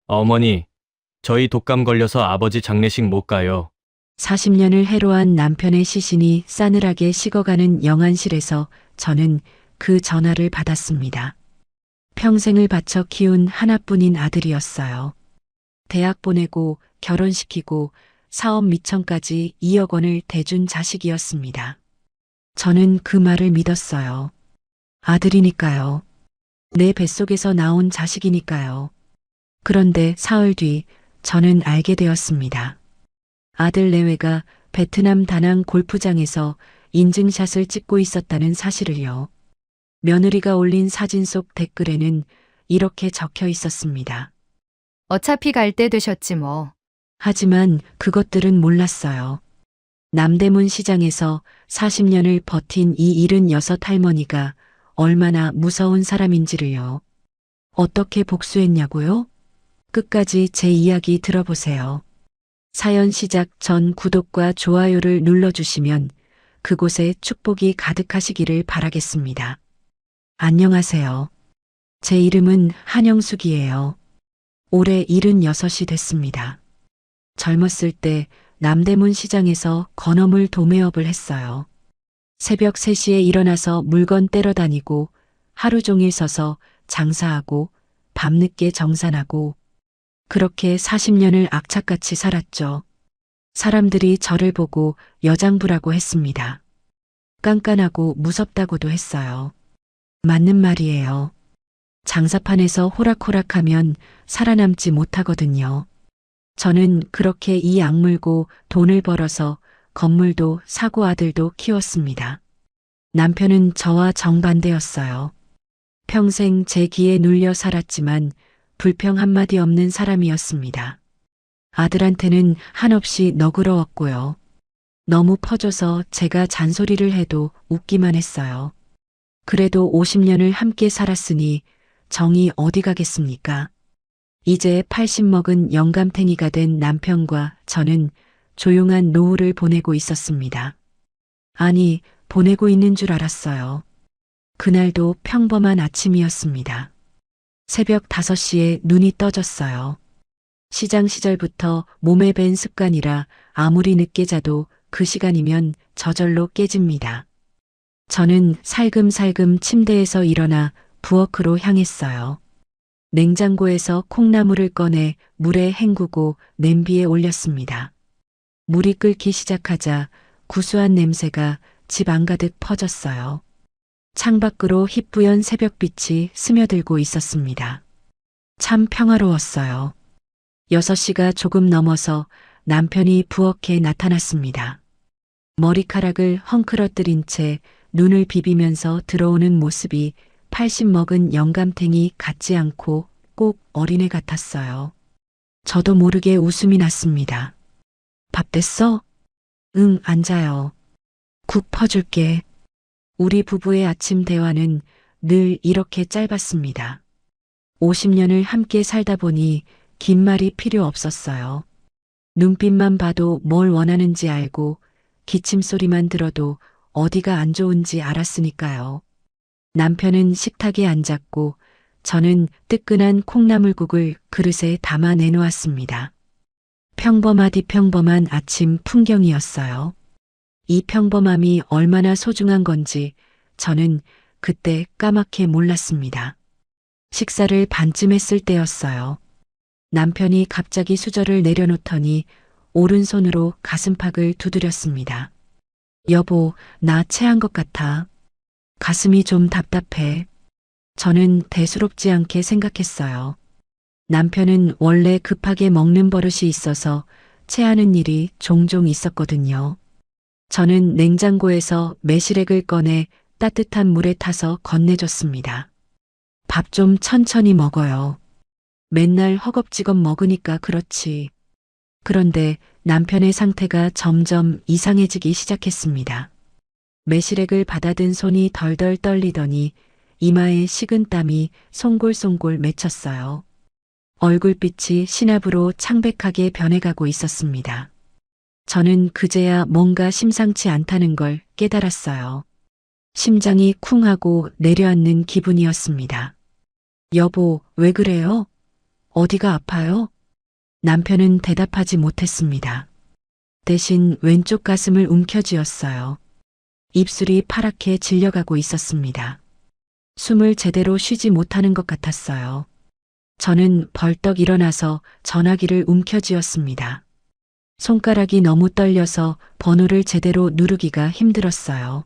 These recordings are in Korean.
어머니, 저희 독감 걸려서 아버지 장례식 못 가요. 40년을 해로한 남편의 시신이 싸늘하게 식어가는 영안실에서 저는 그 전화를 받았습니다. 평생을 바쳐 키운 하나뿐인 아들이었어요. 대학 보내고 결혼시키고 사업 미천까지 2억 원을 대준 자식이었습니다. 저는 그 말을 믿었어요. 아들이니까요. 내 뱃속에서 나온 자식이니까요. 그런데 사흘 뒤 저는 알게 되었습니다. 아들 내외가 베트남 다낭 골프장에서 인증샷을 찍고 있었다는 사실을요. 며느리가 올린 사진 속 댓글에는 이렇게 적혀 있었습니다. 어차피 갈 때 되셨지 뭐. 하지만 그것들은 몰랐어요. 남대문 시장에서 40년을 버틴 이 76 할머니가 얼마나 무서운 사람인지를요. 어떻게 복수했냐고요? 끝까지 제 이야기 들어보세요. 사연 시작 전 구독과 좋아요를 눌러주시면 그곳에 축복이 가득하시기를 바라겠습니다. 안녕하세요. 제 이름은 한영숙이에요. 올해 76이 됐습니다. 젊었을 때 남대문 시장에서 건어물 도매업을 했어요. 새벽 3시에 일어나서 물건 떼러 다니고 하루 종일 서서 장사하고 밤늦게 정산하고 그렇게 40년을 악착같이 살았죠. 사람들이 저를 보고 여장부라고 했습니다. 깐깐하고 무섭다고도 했어요. 맞는 말이에요. 장사판에서 호락호락하면 살아남지 못하거든요. 저는 그렇게 이 악물고 돈을 벌어서 건물도 사고 아들도 키웠습니다. 남편은 저와 정반대였어요. 평생 제 기에 눌려 살았지만 불평 한마디 없는 사람이었습니다. 아들한테는 한없이 너그러웠고요. 너무 퍼져서 제가 잔소리를 해도 웃기만 했어요. 그래도 50년을 함께 살았으니 정이 어디 가겠습니까? 이제 80 먹은 영감탱이가 된 남편과 저는 조용한 노후를 보내고 있었습니다. 아니, 보내고 있는 줄 알았어요. 그날도 평범한 아침이었습니다. 새벽 5시에 눈이 떠졌어요. 시장 시절부터 몸에 밴 습관이라 아무리 늦게 자도 그 시간이면 저절로 깨집니다. 저는 살금살금 침대에서 일어나 부엌으로 향했어요. 냉장고에서 콩나물을 꺼내 물에 헹구고 냄비에 올렸습니다. 물이 끓기 시작하자 구수한 냄새가 집 안가득 퍼졌어요. 창밖으로 희뿌연 새벽빛이 스며들고 있었습니다. 참 평화로웠어요. 6시가 조금 넘어서 남편이 부엌에 나타났습니다. 머리카락을 헝클어뜨린 채 눈을 비비면서 들어오는 모습이 80 먹은 영감탱이 같지 않고 꼭 어린애 같았어요. 저도 모르게 웃음이 났습니다. 밥 됐어? 응, 앉아요. 국 퍼줄게. 우리 부부의 아침 대화는 늘 이렇게 짧았습니다. 50년을 함께 살다 보니 긴 말이 필요 없었어요. 눈빛만 봐도 뭘 원하는지 알고 기침 소리만 들어도 어디가 안 좋은지 알았으니까요. 남편은 식탁에 앉았고 저는 뜨끈한 콩나물국을 그릇에 담아 내놓았습니다. 평범하디 평범한 아침 풍경이었어요. 이 평범함이 얼마나 소중한 건지 저는 그때 까맣게 몰랐습니다. 식사를 반쯤 했을 때였어요. 남편이 갑자기 수저를 내려놓더니 오른손으로 가슴팍을 두드렸습니다. 여보, 나 체한 것 같아. 가슴이 좀 답답해. 저는 대수롭지 않게 생각했어요. 남편은 원래 급하게 먹는 버릇이 있어서 체하는 일이 종종 있었거든요. 저는 냉장고에서 매실액을 꺼내 따뜻한 물에 타서 건네줬습니다. 밥 좀 천천히 먹어요. 맨날 허겁지겁 먹으니까 그렇지. 그런데 남편의 상태가 점점 이상해지기 시작했습니다. 매실액을 받아든 손이 덜덜 떨리더니 이마에 식은 땀이 송골송골 맺혔어요. 얼굴빛이 신압으로 창백하게 변해가고 있었습니다. 저는 그제야 뭔가 심상치 않다는 걸 깨달았어요. 심장이 쿵 하고 내려앉는 기분이었습니다. 여보, 왜 그래요? 어디가 아파요? 남편은 대답하지 못했습니다. 대신 왼쪽 가슴을 움켜쥐었어요. 입술이 파랗게 질려가고 있었습니다. 숨을 제대로 쉬지 못하는 것 같았어요. 저는 벌떡 일어나서 전화기를 움켜쥐었습니다. 손가락이 너무 떨려서 번호를 제대로 누르기가 힘들었어요.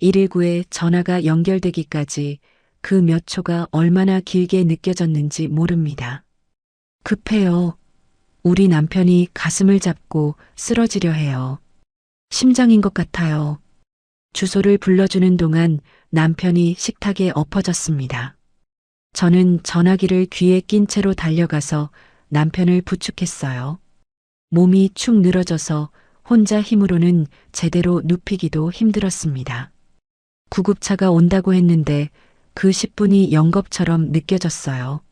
119에 전화가 연결되기까지 그 몇 초가 얼마나 길게 느껴졌는지 모릅니다. 급해요. 우리 남편이 가슴을 잡고 쓰러지려 해요. 심장인 것 같아요. 주소를 불러주는 동안 남편이 식탁에 엎어졌습니다. 저는 전화기를 귀에 낀 채로 달려가서 남편을 부축했어요. 몸이 축 늘어져서 혼자 힘으로는 제대로 눕히기도 힘들었습니다. 구급차가 온다고 했는데 그 10분이 영겁처럼 느껴졌어요.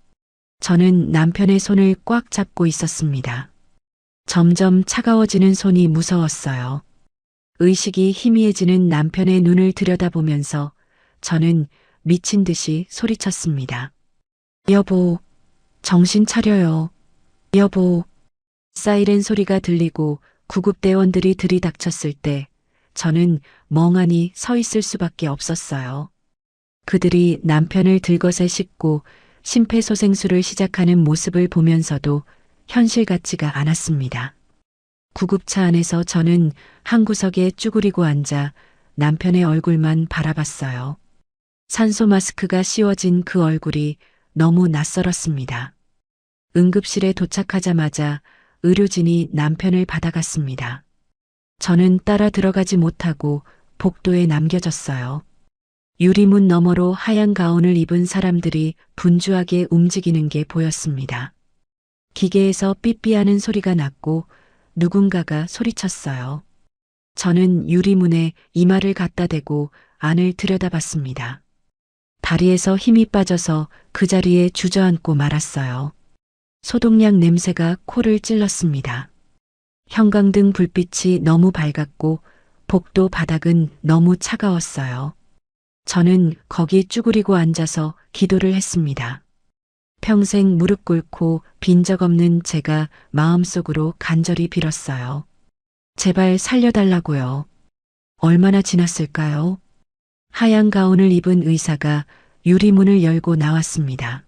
저는 남편의 손을 꽉 잡고 있었습니다. 점점 차가워지는 손이 무서웠어요. 의식이 희미해지는 남편의 눈을 들여다보면서 저는 미친 듯이 소리쳤습니다. 여보, 정신 차려요. 여보. 사이렌 소리가 들리고 구급대원들이 들이닥쳤을 때 저는 멍하니 서 있을 수밖에 없었어요. 그들이 남편을 들것에 싣고 심폐소생술을 시작하는 모습을 보면서도 현실 같지가 않았습니다. 구급차 안에서 저는 한 구석에 쭈그리고 앉아 남편의 얼굴만 바라봤어요. 산소 마스크가 씌워진 그 얼굴이 너무 낯설었습니다. 응급실에 도착하자마자 의료진이 남편을 받아갔습니다. 저는 따라 들어가지 못하고 복도에 남겨졌어요. 유리문 너머로 하얀 가운을 입은 사람들이 분주하게 움직이는 게 보였습니다. 기계에서 삐삐하는 소리가 났고 누군가가 소리쳤어요. 저는 유리문에 이마를 갖다 대고 안을 들여다봤습니다. 다리에서 힘이 빠져서 그 자리에 주저앉고 말았어요. 소독약 냄새가 코를 찔렀습니다. 형광등 불빛이 너무 밝았고 복도 바닥은 너무 차가웠어요. 저는 거기 쭈그리고 앉아서 기도를 했습니다. 평생 무릎 꿇고 빈 적 없는 제가 마음속으로 간절히 빌었어요. 제발 살려달라고요. 얼마나 지났을까요? 하얀 가운을 입은 의사가 유리문을 열고 나왔습니다.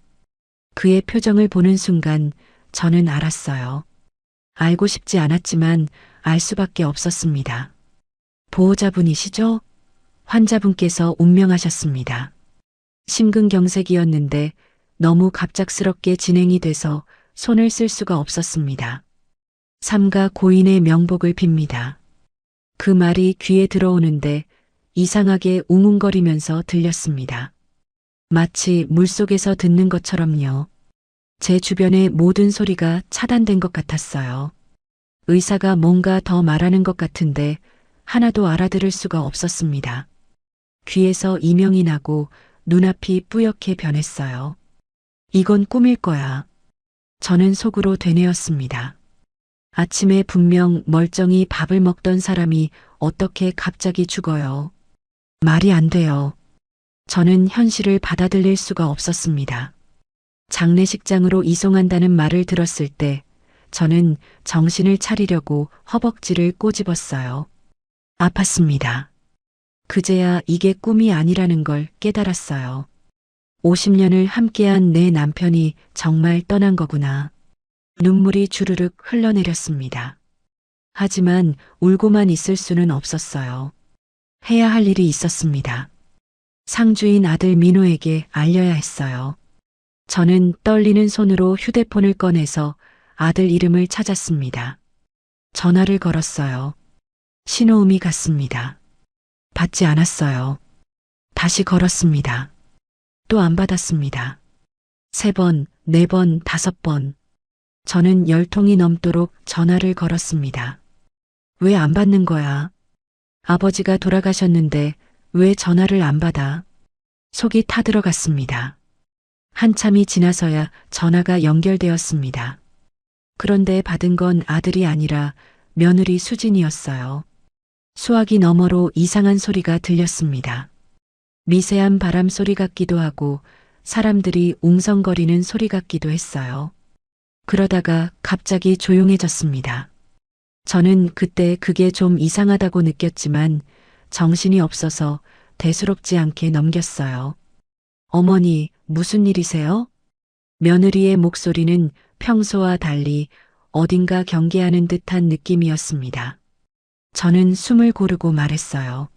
그의 표정을 보는 순간 저는 알았어요. 알고 싶지 않았지만 알 수밖에 없었습니다. 보호자분이시죠? 환자분께서 운명하셨습니다. 심근경색이었는데 너무 갑작스럽게 진행이 돼서 손을 쓸 수가 없었습니다. 삼가 고인의 명복을 빕니다. 그 말이 귀에 들어오는데 이상하게 웅웅거리면서 들렸습니다. 마치 물속에서 듣는 것처럼요. 제 주변의 모든 소리가 차단된 것 같았어요. 의사가 뭔가 더 말하는 것 같은데 하나도 알아들을 수가 없었습니다. 귀에서 이명이 나고 눈앞이 뿌옇게 변했어요. 이건 꿈일 거야. 저는 속으로 되뇌었습니다. 아침에 분명 멀쩡히 밥을 먹던 사람이 어떻게 갑자기 죽어요. 말이 안 돼요. 저는 현실을 받아들일 수가 없었습니다. 장례식장으로 이송한다는 말을 들었을 때 저는 정신을 차리려고 허벅지를 꼬집었어요. 아팠습니다. 그제야 이게 꿈이 아니라는 걸 깨달았어요. 50년을 함께한 내 남편이 정말 떠난 거구나. 눈물이 주르륵 흘러내렸습니다. 하지만 울고만 있을 수는 없었어요. 해야 할 일이 있었습니다. 상주인 아들 민호에게 알려야 했어요. 저는 떨리는 손으로 휴대폰을 꺼내서 아들 이름을 찾았습니다. 전화를 걸었어요. 신호음이 갔습니다. 받지 않았어요. 다시 걸었습니다. 또 안 받았습니다. 3번, 4번, 5번. 저는 10통이 넘도록 전화를 걸었습니다. 왜 안 받는 거야? 아버지가 돌아가셨는데 왜 전화를 안 받아? 속이 타들어갔습니다. 한참이 지나서야 전화가 연결되었습니다. 그런데 받은 건 아들이 아니라 며느리 수진이었어요. 수화기 너머로 이상한 소리가 들렸습니다. 미세한 바람 소리 같기도 하고 사람들이 웅성거리는 소리 같기도 했어요. 그러다가 갑자기 조용해졌습니다. 저는 그때 그게 좀 이상하다고 느꼈지만 정신이 없어서 대수롭지 않게 넘겼어요. 어머니, 무슨 일이세요? 며느리의 목소리는 평소와 달리 어딘가 경계하는 듯한 느낌이었습니다. 저는 숨을 고르고 말했어요.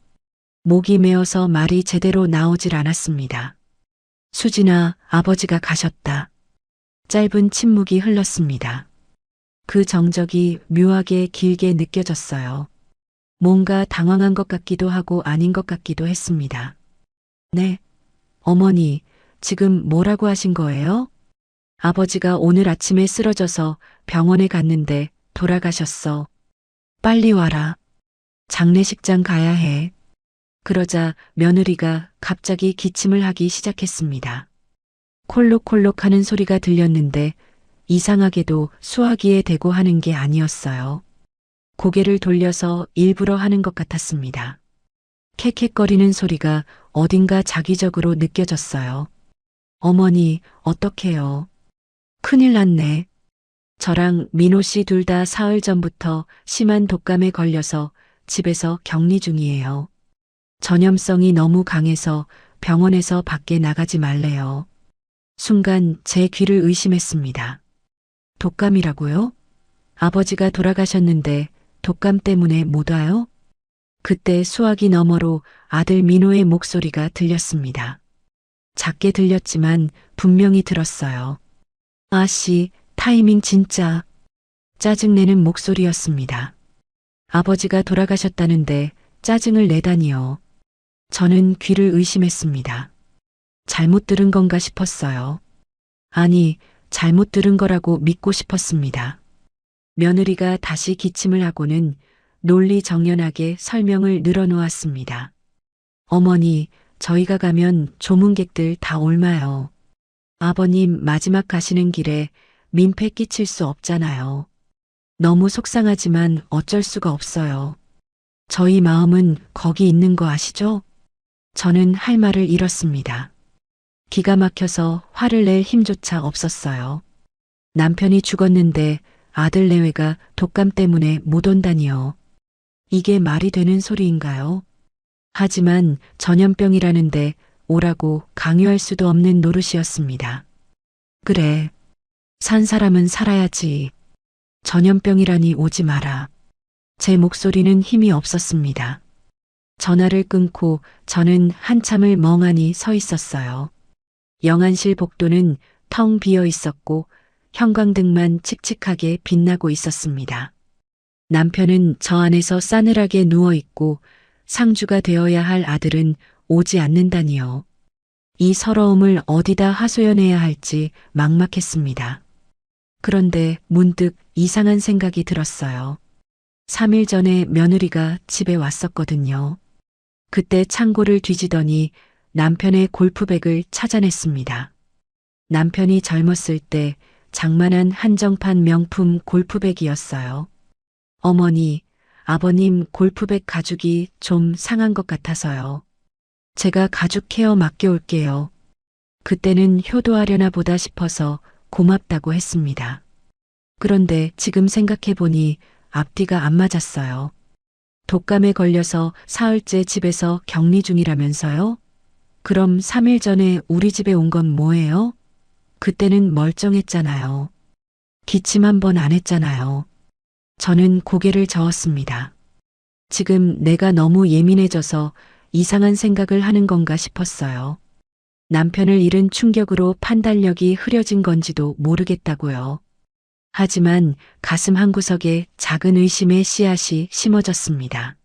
목이 메어서 말이 제대로 나오질 않았습니다. 수진아, 아버지가 가셨다. 짧은 침묵이 흘렀습니다. 그 정적이 묘하게 길게 느껴졌어요. 뭔가 당황한 것 같기도 하고 아닌 것 같기도 했습니다. 네. 어머니, 지금 뭐라고 하신 거예요? 아버지가 오늘 아침에 쓰러져서 병원에 갔는데 돌아가셨어. 빨리 와라. 장례식장 가야 해. 그러자 며느리가 갑자기 기침을 하기 시작했습니다. 콜록콜록 하는 소리가 들렸는데 이상하게도 수화기에 대고 하는 게 아니었어요. 고개를 돌려서 일부러 하는 것 같았습니다. 캑캑거리는 소리가 어딘가 자기적으로 느껴졌어요. 어머니, 어떡해요? 큰일 났네. 저랑 민호 씨 둘 다 사흘 전부터 심한 독감에 걸려서 집에서 격리 중이에요. 전염성이 너무 강해서 병원에서 밖에 나가지 말래요. 순간 제 귀를 의심했습니다. 독감이라고요? 아버지가 돌아가셨는데 독감 때문에 못 와요? 그때 수화기 너머로 아들 민호의 목소리가 들렸습니다. 작게 들렸지만 분명히 들었어요. 아씨, 타이밍 진짜. 짜증내는 목소리였습니다. 아버지가 돌아가셨다는데 짜증을 내다니요. 저는 귀를 의심했습니다. 잘못 들은 건가 싶었어요. 아니, 잘못 들은 거라고 믿고 싶었습니다. 며느리가 다시 기침을 하고는 논리정연하게 설명을 늘어놓았습니다. 어머니, 저희가 가면 조문객들 다 옮아요. 아버님 마지막 가시는 길에 민폐 끼칠 수 없잖아요. 너무 속상하지만 어쩔 수가 없어요. 저희 마음은 거기 있는 거 아시죠? 저는 할 말을 잃었습니다. 기가 막혀서 화를 낼 힘조차 없었어요. 남편이 죽었는데 아들 내외가 독감 때문에 못 온다니요. 이게 말이 되는 소리인가요? 하지만 전염병이라는데 오라고 강요할 수도 없는 노릇이었습니다. 그래. 산 사람은 살아야지. 전염병이라니 오지 마라. 제 목소리는 힘이 없었습니다. 전화를 끊고 저는 한참을 멍하니 서 있었어요. 영안실 복도는 텅 비어 있었고 형광등만 칙칙하게 빛나고 있었습니다. 남편은 저 안에서 싸늘하게 누워 있고 상주가 되어야 할 아들은 오지 않는다니요. 이 서러움을 어디다 하소연해야 할지 막막했습니다. 그런데 문득 이상한 생각이 들었어요. 3일 전에 며느리가 집에 왔었거든요. 그때 창고를 뒤지더니 남편의 골프백을 찾아냈습니다. 남편이 젊었을 때 장만한 한정판 명품 골프백이었어요. 어머니, 아버님 골프백 가죽이 좀 상한 것 같아서요. 제가 가죽 케어 맡겨올게요. 그때는 효도하려나 보다 싶어서 고맙다고 했습니다. 그런데 지금 생각해보니 앞뒤가 안 맞았어요. 독감에 걸려서 사흘째 집에서 격리 중이라면서요? 그럼 3일 전에 우리 집에 온 건 뭐예요? 그때는 멀쩡했잖아요. 기침 한 번 안 했잖아요. 저는 고개를 저었습니다. 지금 내가 너무 예민해져서 이상한 생각을 하는 건가 싶었어요. 남편을 잃은 충격으로 판단력이 흐려진 건지도 모르겠다고요. 하지만 가슴 한구석에 작은 의심의 씨앗이 심어졌습니다.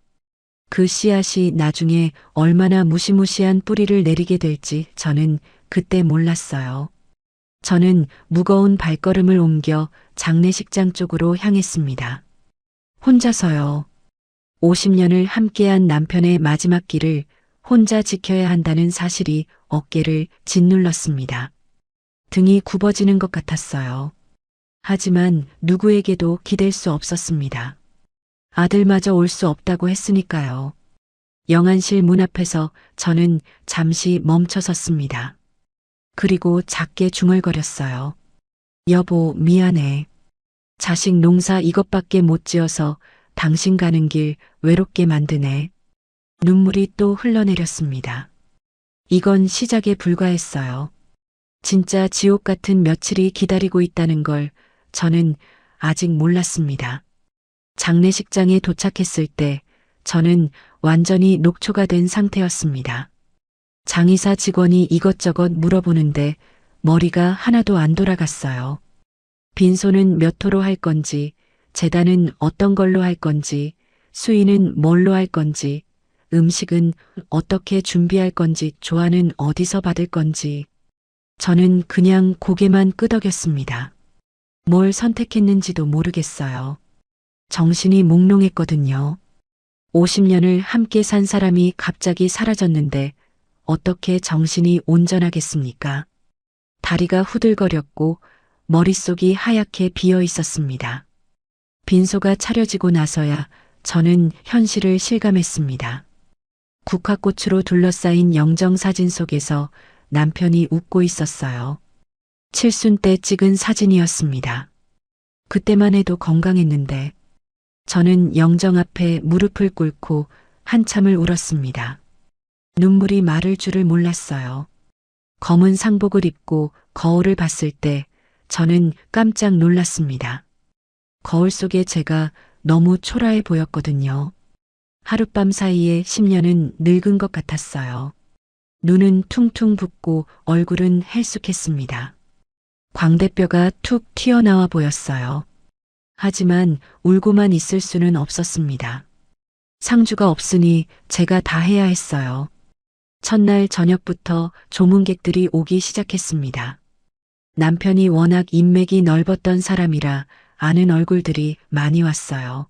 그 씨앗이 나중에 얼마나 무시무시한 뿌리를 내리게 될지 저는 그때 몰랐어요. 저는 무거운 발걸음을 옮겨 장례식장 쪽으로 향했습니다. 혼자서요. 50년을 함께한 남편의 마지막 길을 혼자 지켜야 한다는 사실이 어깨를 짓눌렀습니다. 등이 굽어지는 것 같았어요. 하지만 누구에게도 기댈 수 없었습니다. 아들마저 올 수 없다고 했으니까요. 영안실 문 앞에서 저는 잠시 멈춰 섰습니다. 그리고 작게 중얼거렸어요. 여보, 미안해. 자식 농사 이것밖에 못 지어서 당신 가는 길 외롭게 만드네. 눈물이 또 흘러내렸습니다. 이건 시작에 불과했어요. 진짜 지옥 같은 며칠이 기다리고 있다는 걸 저는 아직 몰랐습니다. 장례식장에 도착했을 때 저는 완전히 녹초가 된 상태였습니다. 장의사 직원이 이것저것 물어보는데 머리가 하나도 안 돌아갔어요. 빈소는 몇 호로 할 건지, 제단은 어떤 걸로 할 건지, 수의는 뭘로 할 건지, 음식은 어떻게 준비할 건지, 조화는 어디서 받을 건지. 저는 그냥 고개만 끄덕였습니다. 뭘 선택했는지도 모르겠어요. 정신이 몽롱했거든요. 50년을 함께 산 사람이 갑자기 사라졌는데 어떻게 정신이 온전하겠습니까? 다리가 후들거렸고 머릿속이 하얗게 비어 있었습니다. 빈소가 차려지고 나서야 저는 현실을 실감했습니다. 국화꽃으로 둘러싸인 영정사진 속에서 남편이 웃고 있었어요. 칠순 때 찍은 사진이었습니다. 그때만 해도 건강했는데 저는 영정 앞에 무릎을 꿇고 한참을 울었습니다. 눈물이 마를 줄을 몰랐어요. 검은 상복을 입고 거울을 봤을 때 저는 깜짝 놀랐습니다. 거울 속에 제가 너무 초라해 보였거든요. 하룻밤 사이에 10년은 늙은 것 같았어요. 눈은 퉁퉁 붓고 얼굴은 헬쑥했습니다. 광대뼈가 툭 튀어나와 보였어요. 하지만 울고만 있을 수는 없었습니다. 상주가 없으니 제가 다 해야 했어요. 첫날 저녁부터 조문객들이 오기 시작했습니다. 남편이 워낙 인맥이 넓었던 사람이라 아는 얼굴들이 많이 왔어요.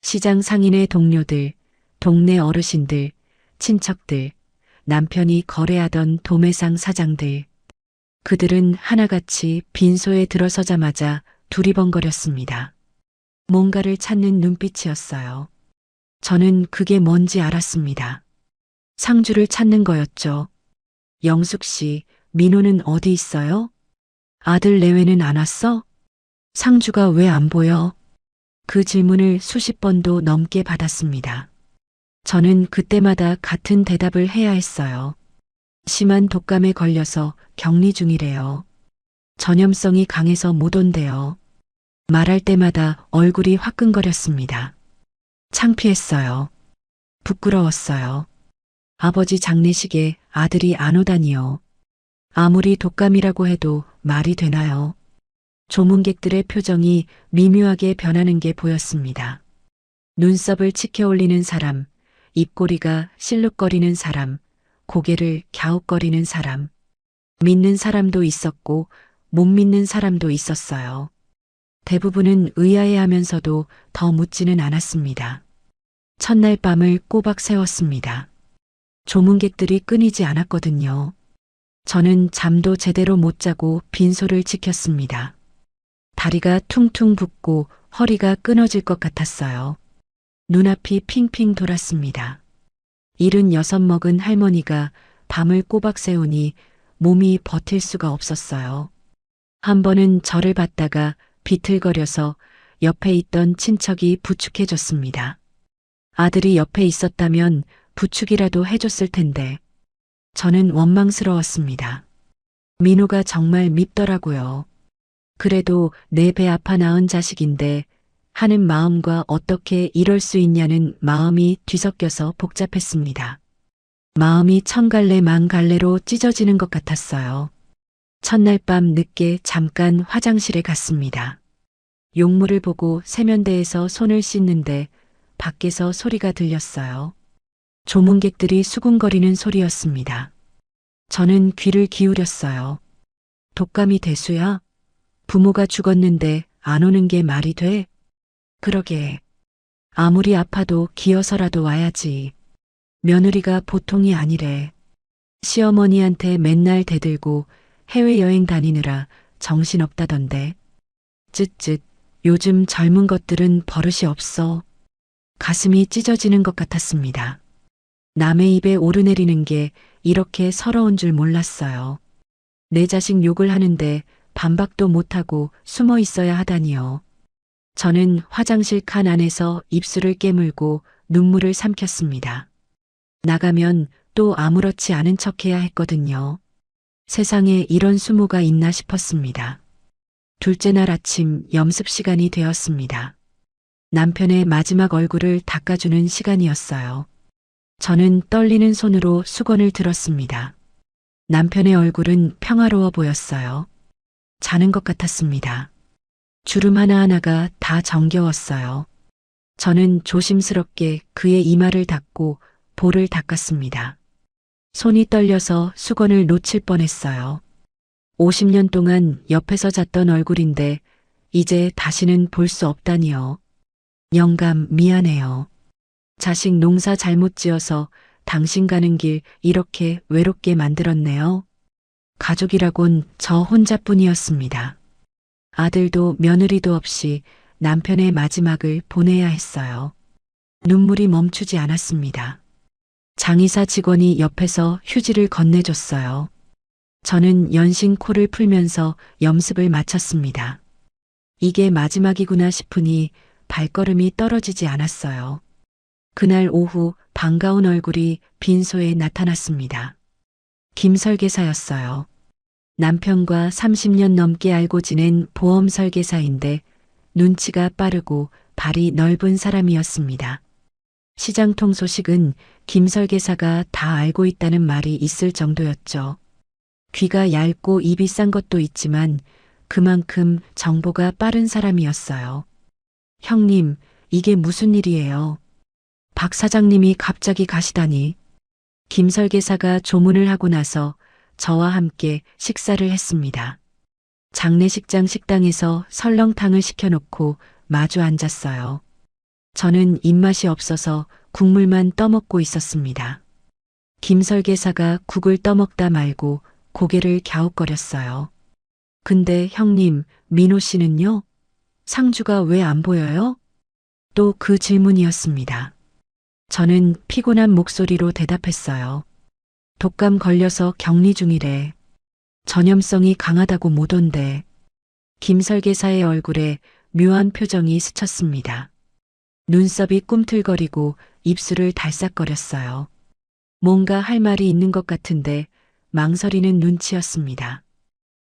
시장 상인의 동료들, 동네 어르신들, 친척들, 남편이 거래하던 도매상 사장들. 그들은 하나같이 빈소에 들어서자마자 두리번거렸습니다. 뭔가를 찾는 눈빛이었어요. 저는 그게 뭔지 알았습니다. 상주를 찾는 거였죠. 영숙 씨, 민호는 어디 있어요? 아들 내외는 안 왔어? 상주가 왜 안 보여? 그 질문을 수십 번도 넘게 받았습니다. 저는 그때마다 같은 대답을 해야 했어요. 심한 독감에 걸려서 격리 중이래요. 전염성이 강해서 못 온대요. 말할 때마다 얼굴이 화끈거렸습니다. 창피했어요. 부끄러웠어요. 아버지 장례식에 아들이 안 오다니요. 아무리 독감이라고 해도 말이 되나요? 조문객들의 표정이 미묘하게 변하는 게 보였습니다. 눈썹을 치켜 올리는 사람, 입꼬리가 실룩거리는 사람, 고개를 갸웃거리는 사람. 믿는 사람도 있었고 못 믿는 사람도 있었어요. 대부분은 의아해하면서도 더 묻지는 않았습니다. 첫날 밤을 꼬박 새웠습니다. 조문객들이 끊이지 않았거든요. 저는 잠도 제대로 못 자고 빈소를 지켰습니다. 다리가 퉁퉁 붓고 허리가 끊어질 것 같았어요. 눈앞이 핑핑 돌았습니다. 76 먹은 할머니가 밤을 꼬박 새우니 몸이 버틸 수가 없었어요. 한 번은 저를 봤다가 비틀거려서 옆에 있던 친척이 부축해줬습니다. 아들이 옆에 있었다면 부축이라도 해줬을 텐데 저는 원망스러웠습니다. 민호가 정말 밉더라고요. 그래도 내 배 아파 낳은 자식인데 하는 마음과 어떻게 이럴 수 있냐는 마음이 뒤섞여서 복잡했습니다. 마음이 천갈래 만갈래로 찢어지는 것 같았어요. 첫날 밤 늦게 잠깐 화장실에 갔습니다. 용물을 보고 세면대에서 손을 씻는데 밖에서 소리가 들렸어요. 조문객들이 수군거리는 소리였습니다. 저는 귀를 기울였어요. 독감이 대수야? 부모가 죽었는데 안 오는 게 말이 돼? 그러게. 아무리 아파도 기어서라도 와야지. 며느리가 보통이 아니래. 시어머니한테 맨날 대들고 해외여행 다니느라 정신없다던데. 쯧쯧, 요즘 젊은 것들은 버릇이 없어. 가슴이 찢어지는 것 같았습니다. 남의 입에 오르내리는 게 이렇게 서러운 줄 몰랐어요. 내 자식 욕을 하는데 반박도 못하고 숨어 있어야 하다니요. 저는 화장실 칸 안에서 입술을 깨물고 눈물을 삼켰습니다. 나가면 또 아무렇지 않은 척해야 했거든요. 세상에 이런 수모가 있나 싶었습니다. 둘째 날 아침 염습 시간이 되었습니다. 남편의 마지막 얼굴을 닦아주는 시간이었어요. 저는 떨리는 손으로 수건을 들었습니다. 남편의 얼굴은 평화로워 보였어요. 자는 것 같았습니다. 주름 하나하나가 다 정겨웠어요. 저는 조심스럽게 그의 이마를 닦고 볼을 닦았습니다. 손이 떨려서 수건을 놓칠 뻔했어요. 50년 동안 옆에서 잤던 얼굴인데 이제 다시는 볼 수 없다니요. 영감 미안해요. 자식 농사 잘못 지어서 당신 가는 길 이렇게 외롭게 만들었네요. 가족이라곤 저 혼자뿐이었습니다. 아들도 며느리도 없이 남편의 마지막을 보내야 했어요. 눈물이 멈추지 않았습니다. 장의사 직원이 옆에서 휴지를 건네줬어요. 저는 연신 코를 풀면서 염습을 마쳤습니다. 이게 마지막이구나 싶으니 발걸음이 떨어지지 않았어요. 그날 오후 반가운 얼굴이 빈소에 나타났습니다. 김 설계사였어요. 남편과 30년 넘게 알고 지낸 보험 설계사인데 눈치가 빠르고 발이 넓은 사람이었습니다. 시장통 소식은 김 설계사가 다 알고 있다는 말이 있을 정도였죠. 귀가 얇고 입이 싼 것도 있지만 그만큼 정보가 빠른 사람이었어요. 형님, 이게 무슨 일이에요? 박 사장님이 갑자기 가시다니. 김 설계사가 조문을 하고 나서 저와 함께 식사를 했습니다. 장례식장 식당에서 설렁탕을 시켜놓고 마주 앉았어요. 저는 입맛이 없어서 국물만 떠먹고 있었습니다. 김 설계사가 국을 떠먹다 말고 고개를 갸웃거렸어요. 근데 형님, 민호 씨는요? 상주가 왜 안 보여요? 또 그 질문이었습니다. 저는 피곤한 목소리로 대답했어요. 독감 걸려서 격리 중이래. 전염성이 강하다고 못 온대. 김 설계사의 얼굴에 묘한 표정이 스쳤습니다. 눈썹이 꿈틀거리고 입술을 달싹거렸어요. 뭔가 할 말이 있는 것 같은데 망설이는 눈치였습니다.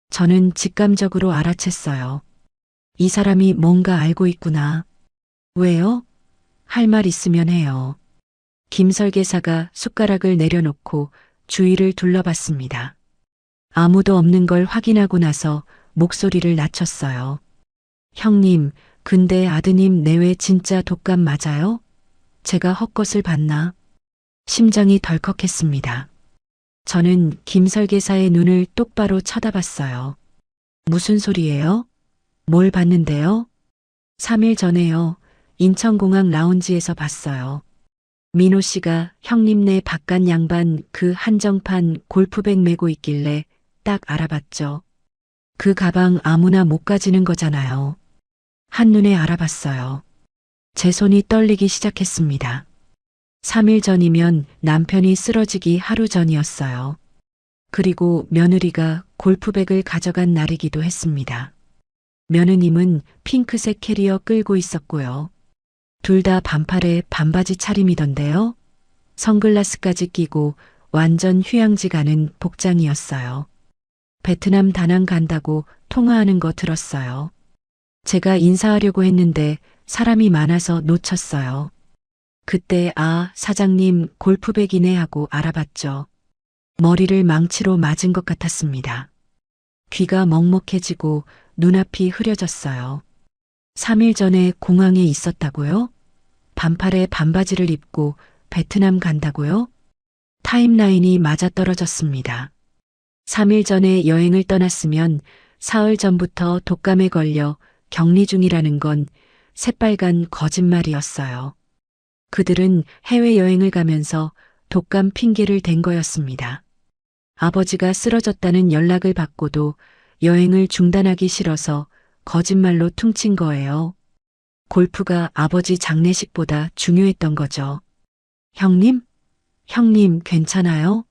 저는 직감적으로 알아챘어요. 이 사람이 뭔가 알고 있구나. 왜요? 할 말 있으면 해요. 김 설계사가 숟가락을 내려놓고 주위를 둘러봤습니다. 아무도 없는 걸 확인하고 나서 목소리를 낮췄어요. 형님, 근데 아드님 내외 진짜 독감 맞아요? 제가 헛것을 봤나? 심장이 덜컥했습니다. 저는 김 설계사의 눈을 똑바로 쳐다봤어요. 무슨 소리예요? 뭘 봤는데요? 3일 전에요. 인천공항 라운지에서 봤어요. 민호 씨가 형님네 바깥 양반 그 한정판 골프백 메고 있길래 딱 알아봤죠. 그 가방 아무나 못 가지는 거잖아요. 한눈에 알아봤어요. 제 손이 떨리기 시작했습니다. 3일 전이면 남편이 쓰러지기 하루 전이었어요. 그리고 며느리가 골프백을 가져간 날이기도 했습니다. 며느님은 핑크색 캐리어 끌고 있었고요. 둘 다 반팔에 반바지 차림이던데요. 선글라스까지 끼고 완전 휴양지 가는 복장이었어요. 베트남 다낭 간다고 통화하는 거 들었어요. 제가 인사하려고 했는데 사람이 많아서 놓쳤어요. 그때 사장님 골프백이네 하고 알아봤죠. 머리를 망치로 맞은 것 같았습니다. 귀가 먹먹해지고 눈앞이 흐려졌어요. 3일 전에 공항에 있었다고요? 반팔에 반바지를 입고 베트남 간다고요? 타임라인이 맞아떨어졌습니다. 3일 전에 여행을 떠났으면 사흘 전부터 독감에 걸려 격리 중이라는 건 새빨간 거짓말이었어요. 그들은 해외여행을 가면서 독감 핑계를 댄 거였습니다. 아버지가 쓰러졌다는 연락을 받고도 여행을 중단하기 싫어서 거짓말로 퉁친 거예요. 골프가 아버지 장례식보다 중요했던 거죠. 형님? 형님 괜찮아요?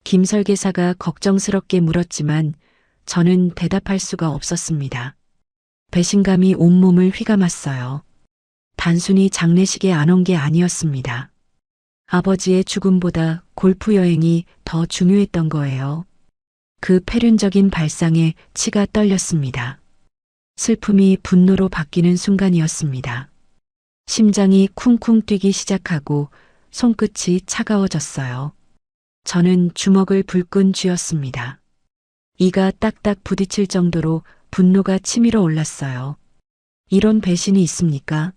김 설계사가 걱정스럽게 물었지만 저는 대답할 수가 없었습니다. 배신감이 온몸을 휘감았어요. 단순히 장례식에 안 온 게 아니었습니다. 아버지의 죽음보다 골프 여행이 더 중요했던 거예요. 그 폐륜적인 발상에 치가 떨렸습니다. 슬픔이 분노로 바뀌는 순간이었습니다. 심장이 쿵쿵 뛰기 시작하고 손끝이 차가워졌어요. 저는 주먹을 불끈 쥐었습니다. 이가 딱딱 부딪힐 정도로 분노가 치밀어 올랐어요. 이런 배신이 있습니까?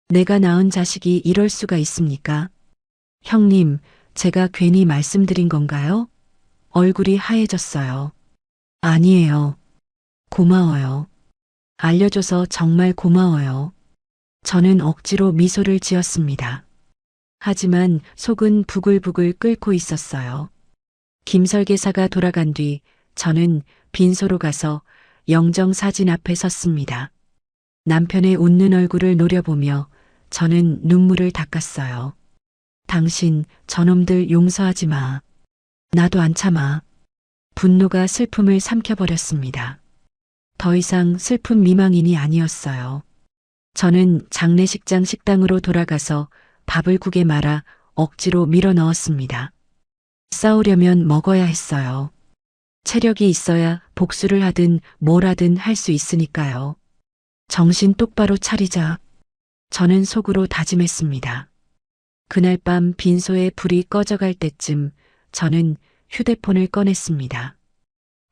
내가 낳은 자식이 이럴 수가 있습니까? 형님, 제가 괜히 말씀드린 건가요? 얼굴이 하얘졌어요. 아니에요. 고마워요. 알려줘서 정말 고마워요. 저는 억지로 미소를 지었습니다. 하지만 속은 부글부글 끓고 있었어요. 김설계사가 돌아간 뒤 저는 빈소로 가서 영정 사진 앞에 섰습니다. 남편의 웃는 얼굴을 노려보며 저는 눈물을 닦았어요. 당신 저놈들 용서하지 마. 나도 안 참아. 분노가 슬픔을 삼켜버렸습니다. 더 이상 슬픈 미망인이 아니었어요. 저는 장례식장 식당으로 돌아가서 밥을 국에 말아 억지로 밀어 넣었습니다. 싸우려면 먹어야 했어요. 체력이 있어야 복수를 하든 뭘 하든 할 수 있으니까요. 정신 똑바로 차리자. 저는 속으로 다짐했습니다. 그날 밤 빈소에 불이 꺼져갈 때쯤 저는 휴대폰을 꺼냈습니다.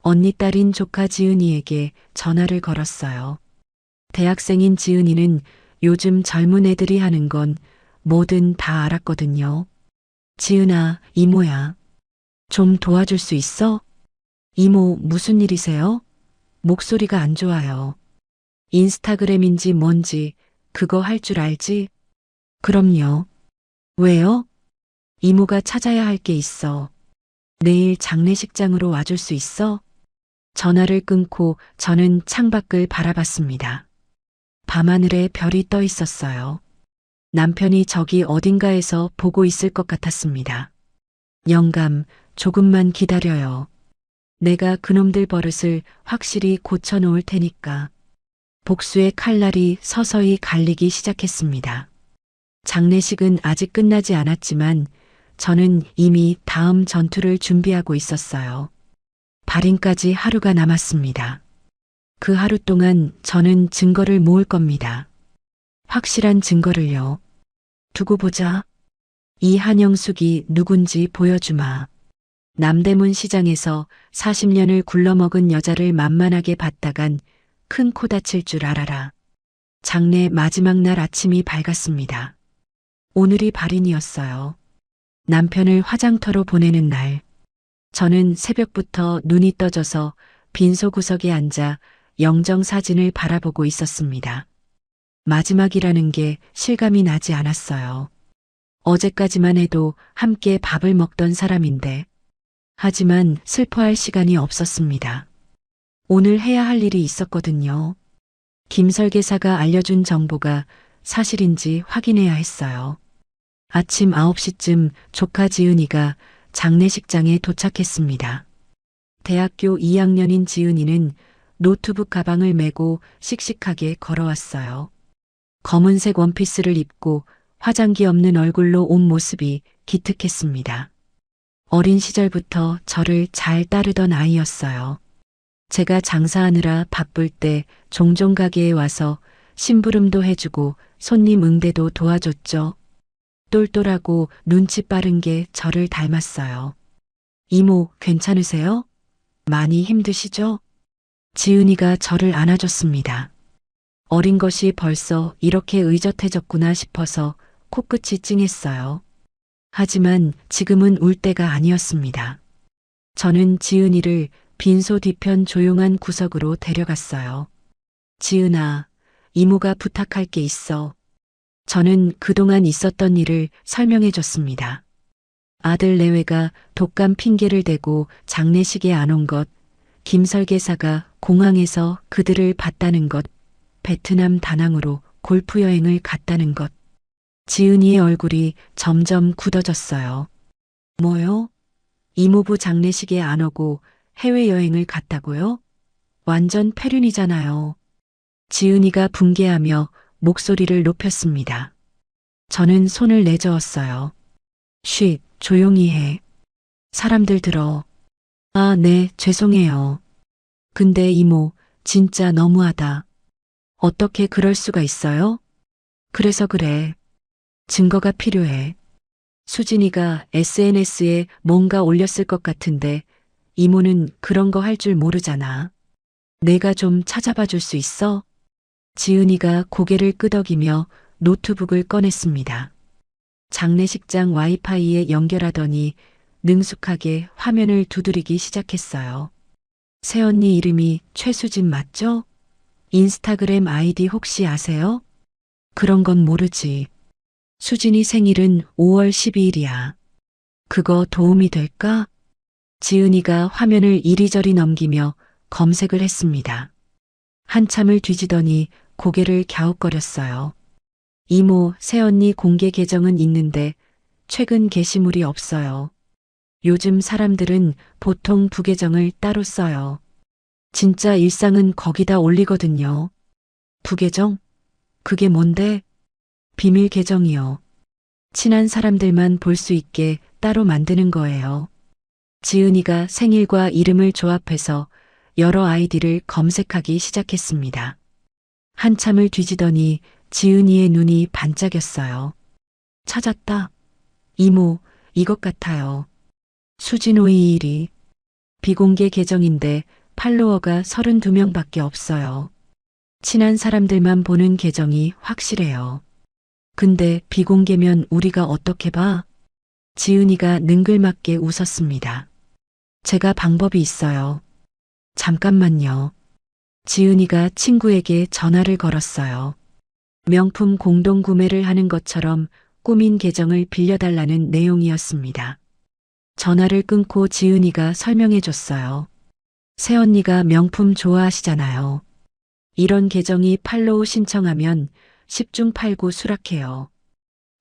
언니 딸인 조카 지은이에게 전화를 걸었어요. 대학생인 지은이는 요즘 젊은 애들이 하는 건 뭐든 다 알았거든요. 지은아, 이모야. 좀 도와줄 수 있어? 이모, 무슨 일이세요? 목소리가 안 좋아요. 인스타그램인지 뭔지 그거 할 줄 알지? 그럼요. 왜요? 이모가 찾아야 할 게 있어. 내일 장례식장으로 와줄 수 있어? 전화를 끊고 저는 창밖을 바라봤습니다. 밤하늘에 별이 떠 있었어요. 남편이 저기 어딘가에서 보고 있을 것 같았습니다. 영감, 조금만 기다려요. 내가 그놈들 버릇을 확실히 고쳐놓을 테니까. 복수의 칼날이 서서히 갈리기 시작했습니다. 장례식은 아직 끝나지 않았지만 저는 이미 다음 전투를 준비하고 있었어요. 발인까지 하루가 남았습니다. 그 하루 동안 저는 증거를 모을 겁니다. 확실한 증거를요. 두고 보자. 이 한영숙이 누군지 보여주마. 남대문 시장에서 40년을 굴러먹은 여자를 만만하게 봤다간 큰 코 다칠 줄 알아라. 장례 마지막 날 아침이 밝았습니다. 오늘이 발인이었어요. 남편을 화장터로 보내는 날. 저는 새벽부터 눈이 떠져서 빈소 구석에 앉아 영정 사진을 바라보고 있었습니다. 마지막이라는 게 실감이 나지 않았어요. 어제까지만 해도 함께 밥을 먹던 사람인데. 하지만 슬퍼할 시간이 없었습니다. 오늘 해야 할 일이 있었거든요. 김설계사가 알려준 정보가 사실인지 확인해야 했어요. 아침 9시쯤 조카 지은이가 장례식장에 도착했습니다. 대학교 2학년인 지은이는 노트북 가방을 메고 씩씩하게 걸어왔어요. 검은색 원피스를 입고 화장기 없는 얼굴로 온 모습이 기특했습니다. 어린 시절부터 저를 잘 따르던 아이였어요. 제가 장사하느라 바쁠 때 종종 가게에 와서 심부름도 해주고 손님 응대도 도와줬죠. 똘똘하고 눈치 빠른 게 저를 닮았어요. 이모, 괜찮으세요? 많이 힘드시죠? 지은이가 저를 안아줬습니다. 어린 것이 벌써 이렇게 의젓해졌구나 싶어서 코끝이 찡했어요. 하지만 지금은 울 때가 아니었습니다. 저는 지은이를 빈소 뒤편 조용한 구석으로 데려갔어요. 지은아, 이모가 부탁할 게 있어. 저는 그동안 있었던 일을 설명해 줬습니다. 아들 내외가 독감 핑계를 대고 장례식에 안 온 것, 김설계사가 공항에서 그들을 봤다는 것, 베트남 다낭으로 골프 여행을 갔다는 것. 지은이의 얼굴이 점점 굳어졌어요. 뭐요? 이모부 장례식에 안 오고 해외여행을 갔다고요? 완전 폐륜이잖아요. 지은이가 붕괴하며 목소리를 높였습니다. 저는 손을 내저었어요. 쉿, 조용히 해. 사람들 들어. 아, 네, 죄송해요. 근데 이모, 진짜 너무하다. 어떻게 그럴 수가 있어요? 그래서 그래. 증거가 필요해. 수진이가 SNS에 뭔가 올렸을 것 같은데 이모는 그런 거 할 줄 모르잖아. 내가 좀 찾아봐 줄 수 있어? 지은이가 고개를 끄덕이며 노트북을 꺼냈습니다. 장례식장 와이파이에 연결하더니 능숙하게 화면을 두드리기 시작했어요. 새언니 이름이 최수진 맞죠? 인스타그램 아이디 혹시 아세요? 그런 건 모르지. 수진이 생일은 5월 12일이야. 그거 도움이 될까? 지은이가 화면을 이리저리 넘기며 검색을 했습니다. 한참을 뒤지더니 고개를 갸웃거렸어요. 이모, 새언니 공개 계정은 있는데 최근 게시물이 없어요. 요즘 사람들은 보통 부계정을 따로 써요. 진짜 일상은 거기다 올리거든요. 부계정? 그게 뭔데? 비밀 계정이요. 친한 사람들만 볼 수 있게 따로 만드는 거예요. 지은이가 생일과 이름을 조합해서 여러 아이디를 검색하기 시작했습니다. 한참을 뒤지더니 지은이의 눈이 반짝였어요. 찾았다. 이모, 이것 같아요. 수진오이일이 비공개 계정인데 팔로워가 32명밖에 없어요. 친한 사람들만 보는 계정이 확실해요. 근데 비공개면 우리가 어떻게 봐? 지은이가 능글맞게 웃었습니다. 제가 방법이 있어요. 잠깐만요. 지은이가 친구에게 전화를 걸었어요. 명품 공동 구매를 하는 것처럼 꾸민 계정을 빌려달라는 내용이었습니다. 전화를 끊고 지은이가 설명해 줬어요. 새언니가 명품 좋아하시잖아요. 이런 계정이 팔로우 신청하면 10중 8구 수락해요.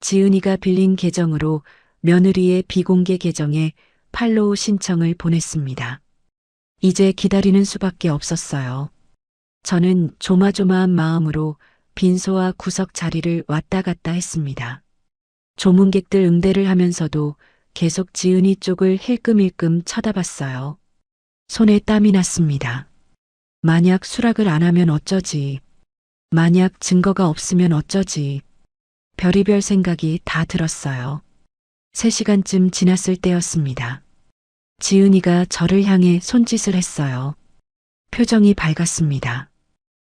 지은이가 빌린 계정으로 며느리의 비공개 계정에 팔로우 신청을 보냈습니다. 이제 기다리는 수밖에 없었어요. 저는 조마조마한 마음으로 빈소와 구석 자리를 왔다 갔다 했습니다. 조문객들 응대를 하면서도 계속 지은이 쪽을 힐끔힐끔 쳐다봤어요. 손에 땀이 났습니다. 만약 수락을 안 하면 어쩌지? 만약 증거가 없으면 어쩌지? 별의별 생각이 다 들었어요. 3시간쯤 지났을 때였습니다. 지은이가 저를 향해 손짓을 했어요. 표정이 밝았습니다.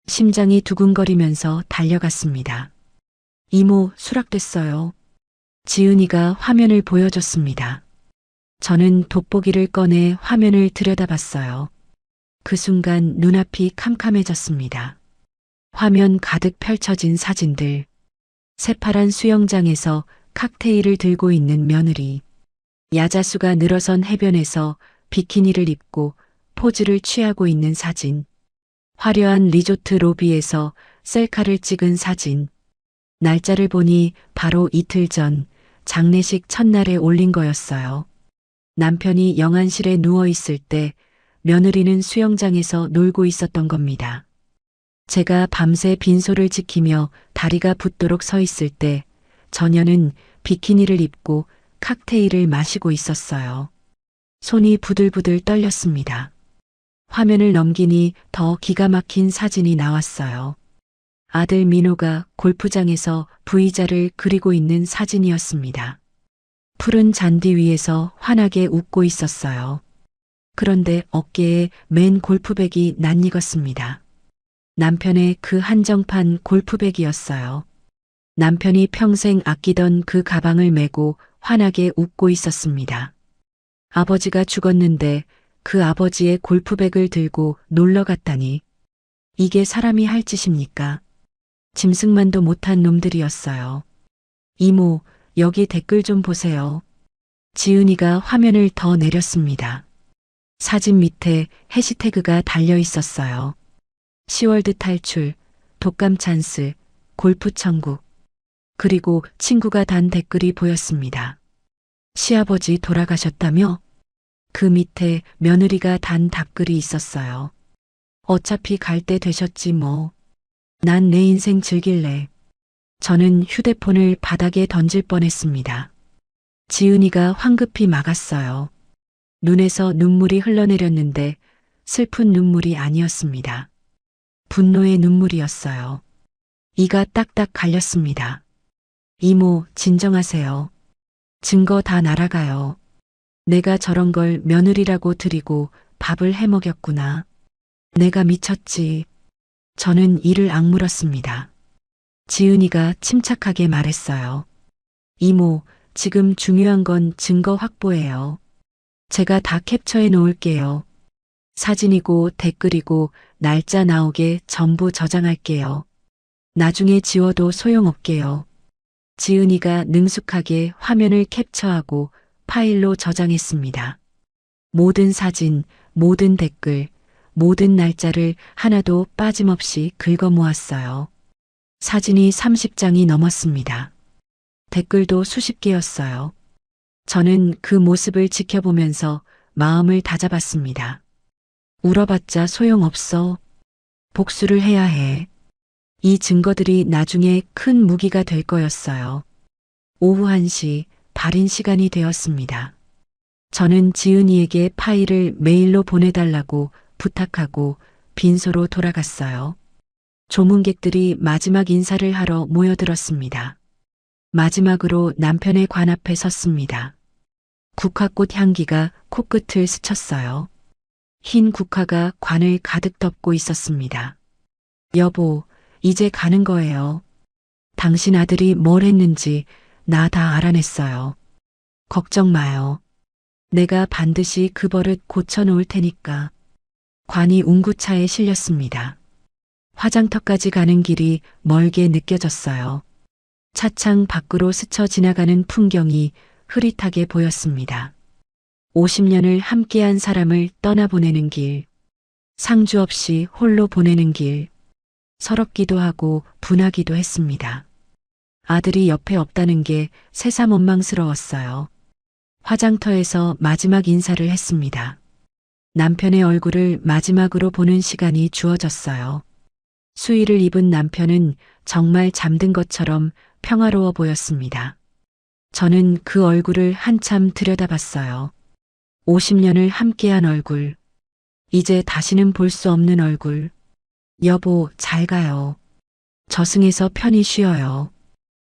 심장이 두근거리면서 달려갔습니다. 이모, 수락됐어요. 지은이가 화면을 보여줬습니다. 저는 돋보기를 꺼내 화면을 들여다봤어요. 그 순간 눈앞이 캄캄해졌습니다. 화면 가득 펼쳐진 사진들. 새파란 수영장에서 칵테일을 들고 있는 며느리. 야자수가 늘어선 해변에서 비키니를 입고 포즈를 취하고 있는 사진. 화려한 리조트 로비에서 셀카를 찍은 사진. 날짜를 보니 바로 이틀 전 장례식 첫날에 올린 거였어요. 남편이 영안실에 누워 있을 때 며느리는 수영장에서 놀고 있었던 겁니다. 제가 밤새 빈소를 지키며 다리가 붓도록 서 있을 때 저녀는 비키니를 입고 칵테일을 마시고 있었어요. 손이 부들부들 떨렸습니다. 화면을 넘기니 더 기가 막힌 사진이 나왔어요. 아들 민호가 골프장에서 V자를 그리고 있는 사진이었습니다. 푸른 잔디 위에서 환하게 웃고 있었어요. 그런데 어깨에 맨 골프백이 낯익었습니다. 남편의 그 한정판 골프백이었어요. 남편이 평생 아끼던 그 가방을 메고 환하게 웃고 있었습니다. 아버지가 죽었는데 그 아버지의 골프백을 들고 놀러 갔다니. 이게 사람이 할 짓입니까? 짐승만도 못한 놈들이었어요. 이모, 여기 댓글 좀 보세요. 지은이가 화면을 더 내렸습니다. 사진 밑에 해시태그가 달려 있었어요. 10월드 탈출, 독감 찬스, 골프 천국. 그리고 친구가 단 댓글이 보였습니다. 시아버지 돌아가셨다며? 그 밑에 며느리가 단 답글이 있었어요. 어차피 갈 때 되셨지 뭐. 난 내 인생 즐길래. 저는 휴대폰을 바닥에 던질 뻔했습니다. 지은이가 황급히 막았어요. 눈에서 눈물이 흘러내렸는데 슬픈 눈물이 아니었습니다. 분노의 눈물이었어요. 이가 딱딱 갈렸습니다. 이모, 진정하세요. 증거 다 날아가요. 내가 저런 걸 며느리라고 드리고 밥을 해 먹였구나. 내가 미쳤지. 저는 이를 악물었습니다. 지은이가 침착하게 말했어요. 이모, 지금 중요한 건 증거 확보예요. 제가 다 캡처해 놓을게요. 사진이고 댓글이고 날짜 나오게 전부 저장할게요. 나중에 지워도 소용없게요. 지은이가 능숙하게 화면을 캡처하고 파일로 저장했습니다. 모든 사진, 모든 댓글, 모든 날짜를 하나도 빠짐없이 긁어 모았어요. 사진이 30장이 넘었습니다. 댓글도 수십 개였어요. 저는 그 모습을 지켜보면서 마음을 다잡았습니다. 울어봤자 소용없어. 복수를 해야 해. 이 증거들이 나중에 큰 무기가 될 거였어요. 오후 1시 발인 시간이 되었습니다. 저는 지은이에게 파일을 메일로 보내달라고 부탁하고 빈소로 돌아갔어요. 조문객들이 마지막 인사를 하러 모여들었습니다. 마지막으로 남편의 관 앞에 섰습니다. 국화꽃 향기가 코끝을 스쳤어요. 흰 국화가 관을 가득 덮고 있었습니다. 여보, 이제 가는 거예요. 당신 아들이 뭘 했는지 나 다 알아냈어요. 걱정 마요. 내가 반드시 그 버릇 고쳐놓을 테니까. 관이 운구차에 실렸습니다. 화장터까지 가는 길이 멀게 느껴졌어요. 차창 밖으로 스쳐 지나가는 풍경이 흐릿하게 보였습니다. 50년을 함께한 사람을 떠나보내는 길, 상주 없이 홀로 보내는 길, 서럽기도 하고 분하기도 했습니다. 아들이 옆에 없다는 게 새삼 원망스러웠어요. 화장터에서 마지막 인사를 했습니다. 남편의 얼굴을 마지막으로 보는 시간이 주어졌어요. 수의를 입은 남편은 정말 잠든 것처럼 평화로워 보였습니다. 저는 그 얼굴을 한참 들여다봤어요. 50년을 함께한 얼굴. 이제 다시는 볼 수 없는 얼굴. 여보, 잘 가요. 저승에서 편히 쉬어요.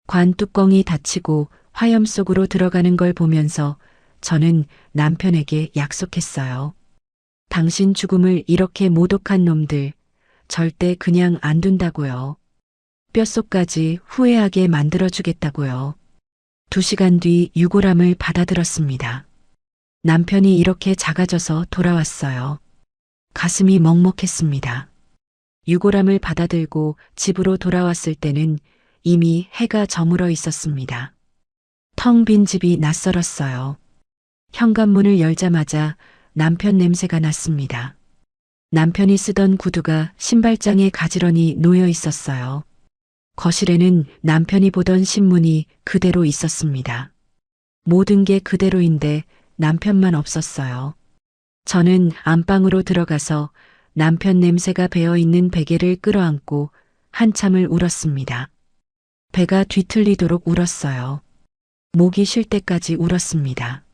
관 뚜껑이 닫히고 화염 속으로 들어가는 걸 보면서 저는 남편에게 약속했어요. 당신 죽음을 이렇게 모독한 놈들 절대 그냥 안 둔다고요. 뼛속까지 후회하게 만들어주겠다고요. 2시간 뒤 유골함을 받아들었습니다. 남편이 이렇게 작아져서 돌아왔어요. 가슴이 먹먹했습니다. 유골함을 받아들고 집으로 돌아왔을 때는 이미 해가 저물어 있었습니다. 텅 빈 집이 낯설었어요. 현관문을 열자마자 남편 냄새가 났습니다. 남편이 쓰던 구두가 신발장에 가지런히 놓여 있었어요. 거실에는 남편이 보던 신문이 그대로 있었습니다. 모든 게 그대로인데 남편만 없었어요. 저는 안방으로 들어가서 남편 냄새가 배어 있는 베개를 끌어안고 한참을 울었습니다. 배가 뒤틀리도록 울었어요. 목이 쉴 때까지 울었습니다.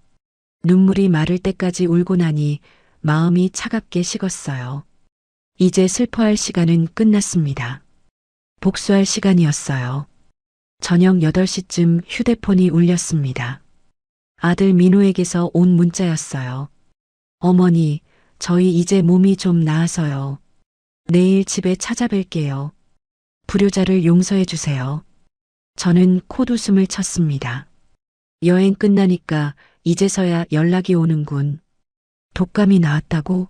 눈물이 마를 때까지 울고 나니 마음이 차갑게 식었어요. 이제 슬퍼할 시간은 끝났습니다. 복수할 시간이었어요. 저녁 8시쯤 휴대폰이 울렸습니다. 아들 민호에게서 온 문자였어요. 어머니, 저희 이제 몸이 좀 나아서요. 내일 집에 찾아뵐게요. 불효자를 용서해 주세요. 저는 콧웃음을 쳤습니다. 여행 끝나니까 이제서야 연락이 오는군. 독감이 나았다고?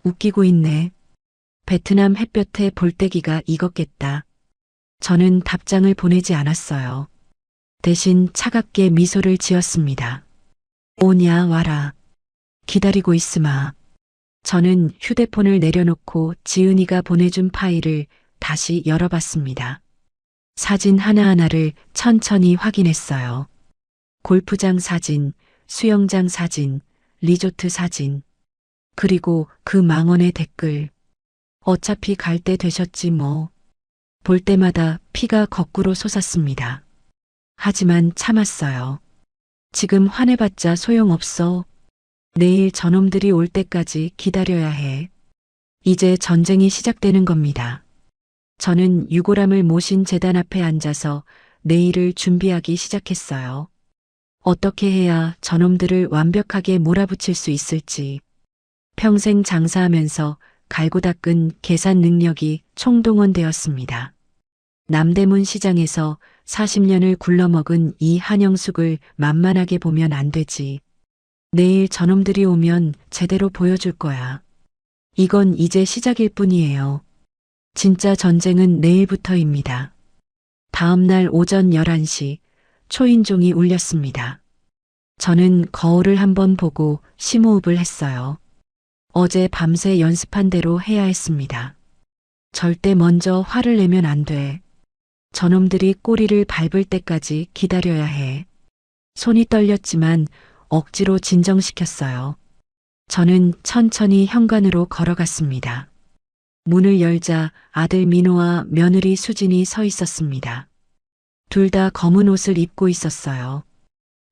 웃기고 있네. 베트남 햇볕에 볼때기가 익었겠다. 저는 답장을 보내지 않았어요. 대신 차갑게 미소를 지었습니다. 오냐 와라. 기다리고 있으마. 저는 휴대폰을 내려놓고 지은이가 보내준 파일을 다시 열어봤습니다. 사진 하나하나를 천천히 확인했어요. 골프장 사진, 수영장 사진, 리조트 사진, 그리고 그 망언의 댓글. 어차피 갈 때 되셨지 뭐. 볼 때마다 피가 거꾸로 솟았습니다. 하지만 참았어요. 지금 화내봤자 소용없어. 내일 저놈들이 올 때까지 기다려야 해. 이제 전쟁이 시작되는 겁니다. 저는 유골함을 모신 제단 앞에 앉아서 내일을 준비하기 시작했어요. 어떻게 해야 저놈들을 완벽하게 몰아붙일 수 있을지. 평생 장사하면서 갈고 닦은 계산 능력이 총동원되었습니다. 남대문 시장에서 40년을 굴러먹은 이 한영숙을 만만하게 보면 안 되지. 내일 저놈들이 오면 제대로 보여줄 거야. 이건 이제 시작일 뿐이에요. 진짜 전쟁은 내일부터입니다. 다음 날 오전 11시 초인종이 울렸습니다. 저는 거울을 한번 보고 심호흡을 했어요. 어제 밤새 연습한 대로 해야 했습니다. 절대 먼저 화를 내면 안 돼. 저놈들이 꼬리를 밟을 때까지 기다려야 해. 손이 떨렸지만 억지로 진정시켰어요. 저는 천천히 현관으로 걸어갔습니다. 문을 열자 아들 민호와 며느리 수진이 서 있었습니다. 둘 다 검은 옷을 입고 있었어요.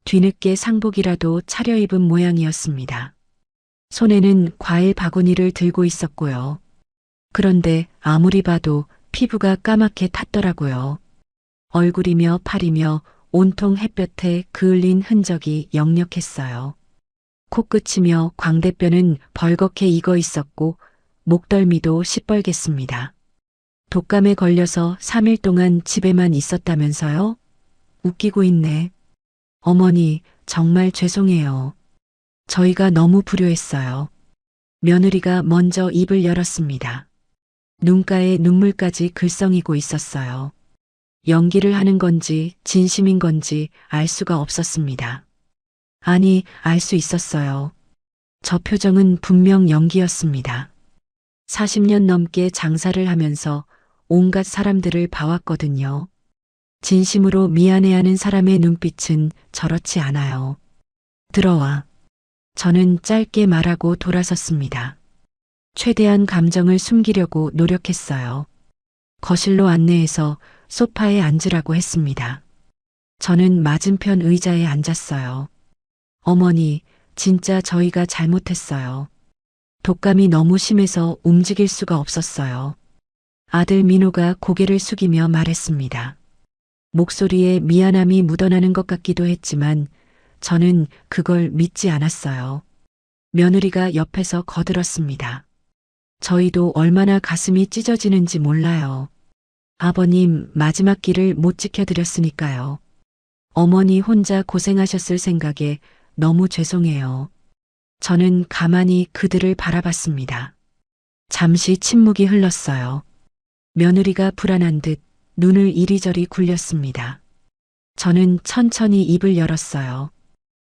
뒤늦게 상복이라도 차려입은 모양이었습니다. 손에는 과일 바구니를 들고 있었고요. 그런데 아무리 봐도 피부가 까맣게 탔더라고요. 얼굴이며 팔이며 온통 햇볕에 그을린 흔적이 역력했어요. 코끝이며 광대뼈는 벌겋게 익어 있었고 목덜미도 시뻘갰습니다. 독감에 걸려서 3일 동안 집에만 있었다면서요? 웃기고 있네. 어머니, 정말 죄송해요. 저희가 너무 불효했어요. 며느리가 먼저 입을 열었습니다. 눈가에 눈물까지 글썽이고 있었어요. 연기를 하는 건지 진심인 건지 알 수가 없었습니다. 아니, 알 수 있었어요. 저 표정은 분명 연기였습니다. 40년 넘게 장사를 하면서 온갖 사람들을 봐왔거든요. 진심으로 미안해하는 사람의 눈빛은 저렇지 않아요. 들어와. 저는 짧게 말하고 돌아섰습니다. 최대한 감정을 숨기려고 노력했어요. 거실로 안내해서 소파에 앉으라고 했습니다. 저는 맞은편 의자에 앉았어요. 어머니, 진짜 저희가 잘못했어요. 독감이 너무 심해서 움직일 수가 없었어요. 아들 민호가 고개를 숙이며 말했습니다. 목소리에 미안함이 묻어나는 것 같기도 했지만 저는 그걸 믿지 않았어요. 며느리가 옆에서 거들었습니다. 저희도 얼마나 가슴이 찢어지는지 몰라요. 아버님 마지막 길을 못 지켜드렸으니까요. 어머니 혼자 고생하셨을 생각에 너무 죄송해요. 저는 가만히 그들을 바라봤습니다. 잠시 침묵이 흘렀어요. 며느리가 불안한 듯 눈을 이리저리 굴렸습니다. 저는 천천히 입을 열었어요.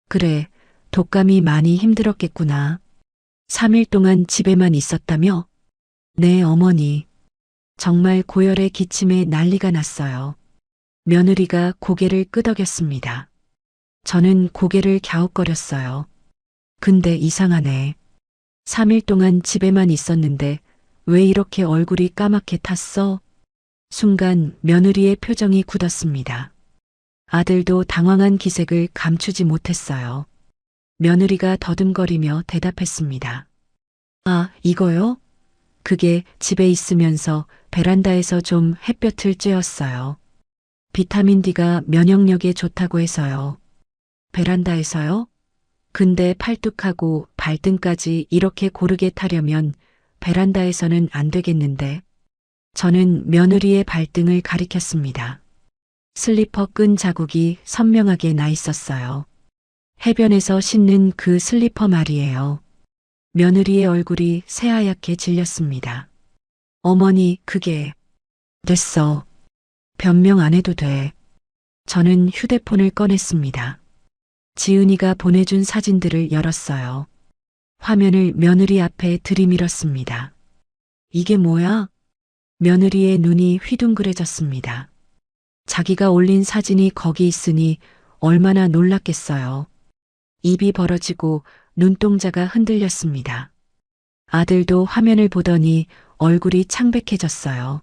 그래, 독감이 많이 힘들었겠구나. 3일 동안 집에만 있었다며? 네, 어머니. 정말 고열의 기침에 난리가 났어요. 며느리가 고개를 끄덕였습니다. 저는 고개를 갸웃거렸어요. 근데 이상하네. 3일 동안 집에만 있었는데 왜 이렇게 얼굴이 까맣게 탔어? 순간 며느리의 표정이 굳었습니다. 아들도 당황한 기색을 감추지 못했어요. 며느리가 더듬거리며 대답했습니다. 아, 이거요? 그게 집에 있으면서 베란다에서 좀 햇볕을 쬐었어요. 비타민 D가 면역력에 좋다고 해서요. 베란다에서요? 근데 팔뚝하고 발등까지 이렇게 고르게 타려면 베란다에서는 안 되겠는데. 저는 며느리의 발등을 가리켰습니다. 슬리퍼 끈 자국이 선명하게 나 있었어요. 해변에서 신는 그 슬리퍼 말이에요. 며느리의 얼굴이 새하얗게 질렸습니다. 어머니, 그게... 됐어. 변명 안 해도 돼. 저는 휴대폰을 꺼냈습니다. 지은이가 보내준 사진들을 열었어요. 화면을 며느리 앞에 들이밀었습니다. 이게 뭐야? 며느리의 눈이 휘둥그레졌습니다. 자기가 올린 사진이 거기 있으니 얼마나 놀랐겠어요. 입이 벌어지고 눈동자가 흔들렸습니다. 아들도 화면을 보더니 얼굴이 창백해졌어요.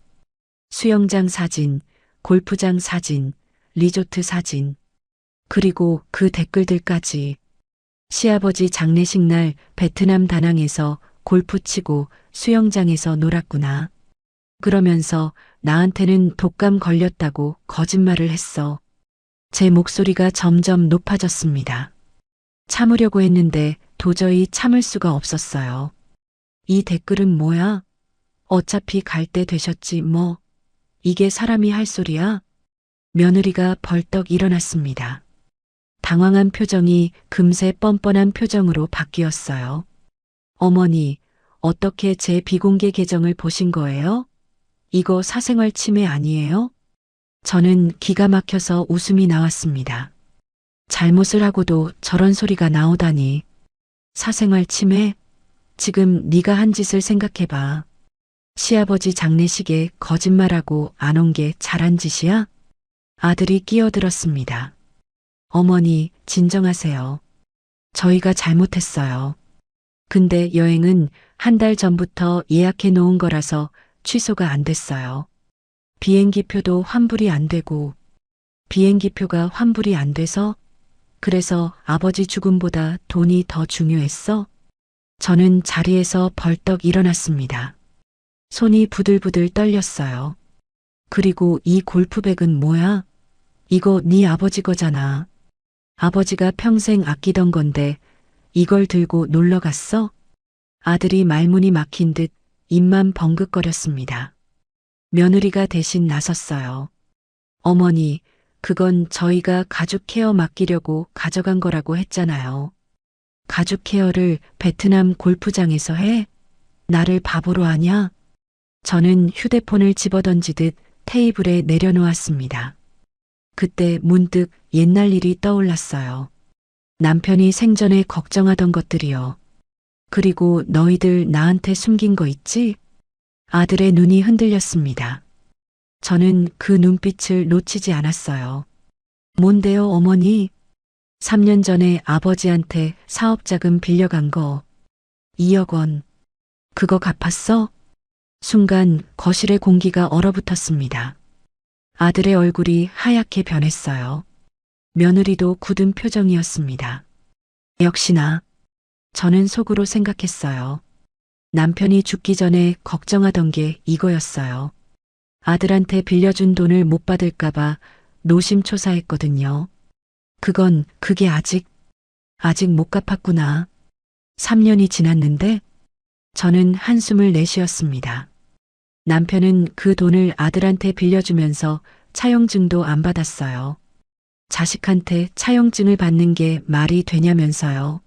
수영장 사진, 골프장 사진, 리조트 사진, 그리고 그 댓글들까지. 시아버지 장례식 날 베트남 다낭에서 골프 치고 수영장에서 놀았구나. 그러면서 나한테는 독감 걸렸다고 거짓말을 했어. 제 목소리가 점점 높아졌습니다. 참으려고 했는데 도저히 참을 수가 없었어요. 이 댓글은 뭐야? 어차피 갈 때 되셨지 뭐. 이게 사람이 할 소리야? 며느리가 벌떡 일어났습니다. 당황한 표정이 금세 뻔뻔한 표정으로 바뀌었어요. 어머니, 어떻게 제 비공개 계정을 보신 거예요? 이거 사생활 침해 아니에요? 저는 기가 막혀서 웃음이 나왔습니다. 잘못을 하고도 저런 소리가 나오다니. 사생활 침해? 지금 네가 한 짓을 생각해봐. 시아버지 장례식에 거짓말하고 안 온 게 잘한 짓이야? 아들이 끼어들었습니다. 어머니, 진정하세요. 저희가 잘못했어요. 근데 여행은 한 달 전부터 예약해 놓은 거라서 취소가 안 됐어요. 비행기 표도 환불이 안 되고, 비행기 표가 환불이 안 돼서? 그래서 아버지 죽음보다 돈이 더 중요했어? 저는 자리에서 벌떡 일어났습니다. 손이 부들부들 떨렸어요. 그리고 이 골프백은 뭐야? 이거 네 아버지 거잖아. 아버지가 평생 아끼던 건데 이걸 들고 놀러 갔어? 아들이 말문이 막힌 듯 입만 벙긋거렸습니다. 며느리가 대신 나섰어요. 어머니, 그건 저희가 가죽 케어 맡기려고 가져간 거라고 했잖아요. 가죽 케어를 베트남 골프장에서 해? 나를 바보로 하냐? 저는 휴대폰을 집어던지듯 테이블에 내려놓았습니다. 그때 문득 옛날 일이 떠올랐어요. 남편이 생전에 걱정하던 것들이요. 그리고 너희들 나한테 숨긴 거 있지? 아들의 눈이 흔들렸습니다. 저는 그 눈빛을 놓치지 않았어요. 뭔데요, 어머니? 3년 전에 아버지한테 사업자금 빌려간 거 2억 원. 그거 갚았어? 순간 거실의 공기가 얼어붙었습니다. 아들의 얼굴이 하얗게 변했어요. 며느리도 굳은 표정이었습니다. 역시나 저는 속으로 생각했어요. 남편이 죽기 전에 걱정하던 게 이거였어요. 아들한테 빌려준 돈을 못 받을까봐 노심초사했거든요. 그게 아직 못 갚았구나. 3년이 지났는데? 저는 한숨을 내쉬었습니다. 남편은 그 돈을 아들한테 빌려주면서 차용증도 안 받았어요. 자식한테 차용증을 받는 게 말이 되냐면서요.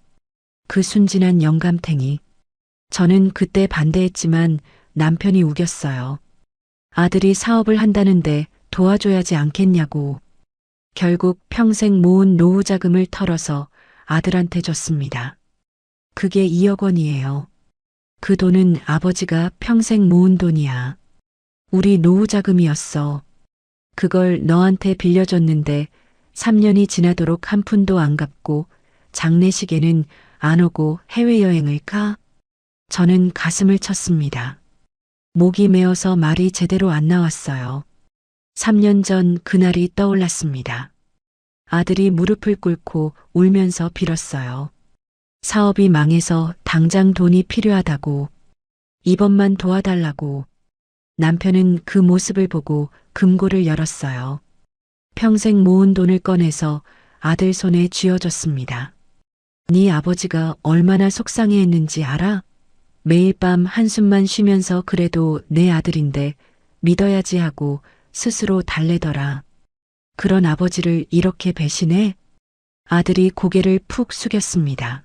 그 순진한 영감탱이. 저는 그때 반대했지만 남편이 우겼어요. 아들이 사업을 한다는데 도와줘야지 않겠냐고. 결국 평생 모은 노후 자금을 털어서 아들한테 줬습니다. 그게 2억 원이에요. 그 돈은 아버지가 평생 모은 돈이야. 우리 노후 자금이었어. 그걸 너한테 빌려줬는데 3년이 지나도록 한 푼도 안 갚고 장례식에는 안 오고 해외여행을 가? 저는 가슴을 쳤습니다. 목이 메어서 말이 제대로 안 나왔어요. 3년 전 그날이 떠올랐습니다. 아들이 무릎을 꿇고 울면서 빌었어요. 사업이 망해서 당장 돈이 필요하다고, 이번만 도와달라고. 남편은 그 모습을 보고 금고를 열었어요. 평생 모은 돈을 꺼내서 아들 손에 쥐어줬습니다. 네 아버지가 얼마나 속상해했는지 알아? 매일 밤 한숨만 쉬면서 그래도 내 아들인데 믿어야지 하고 스스로 달래더라. 그런 아버지를 이렇게 배신해? 아들이 고개를 푹 숙였습니다.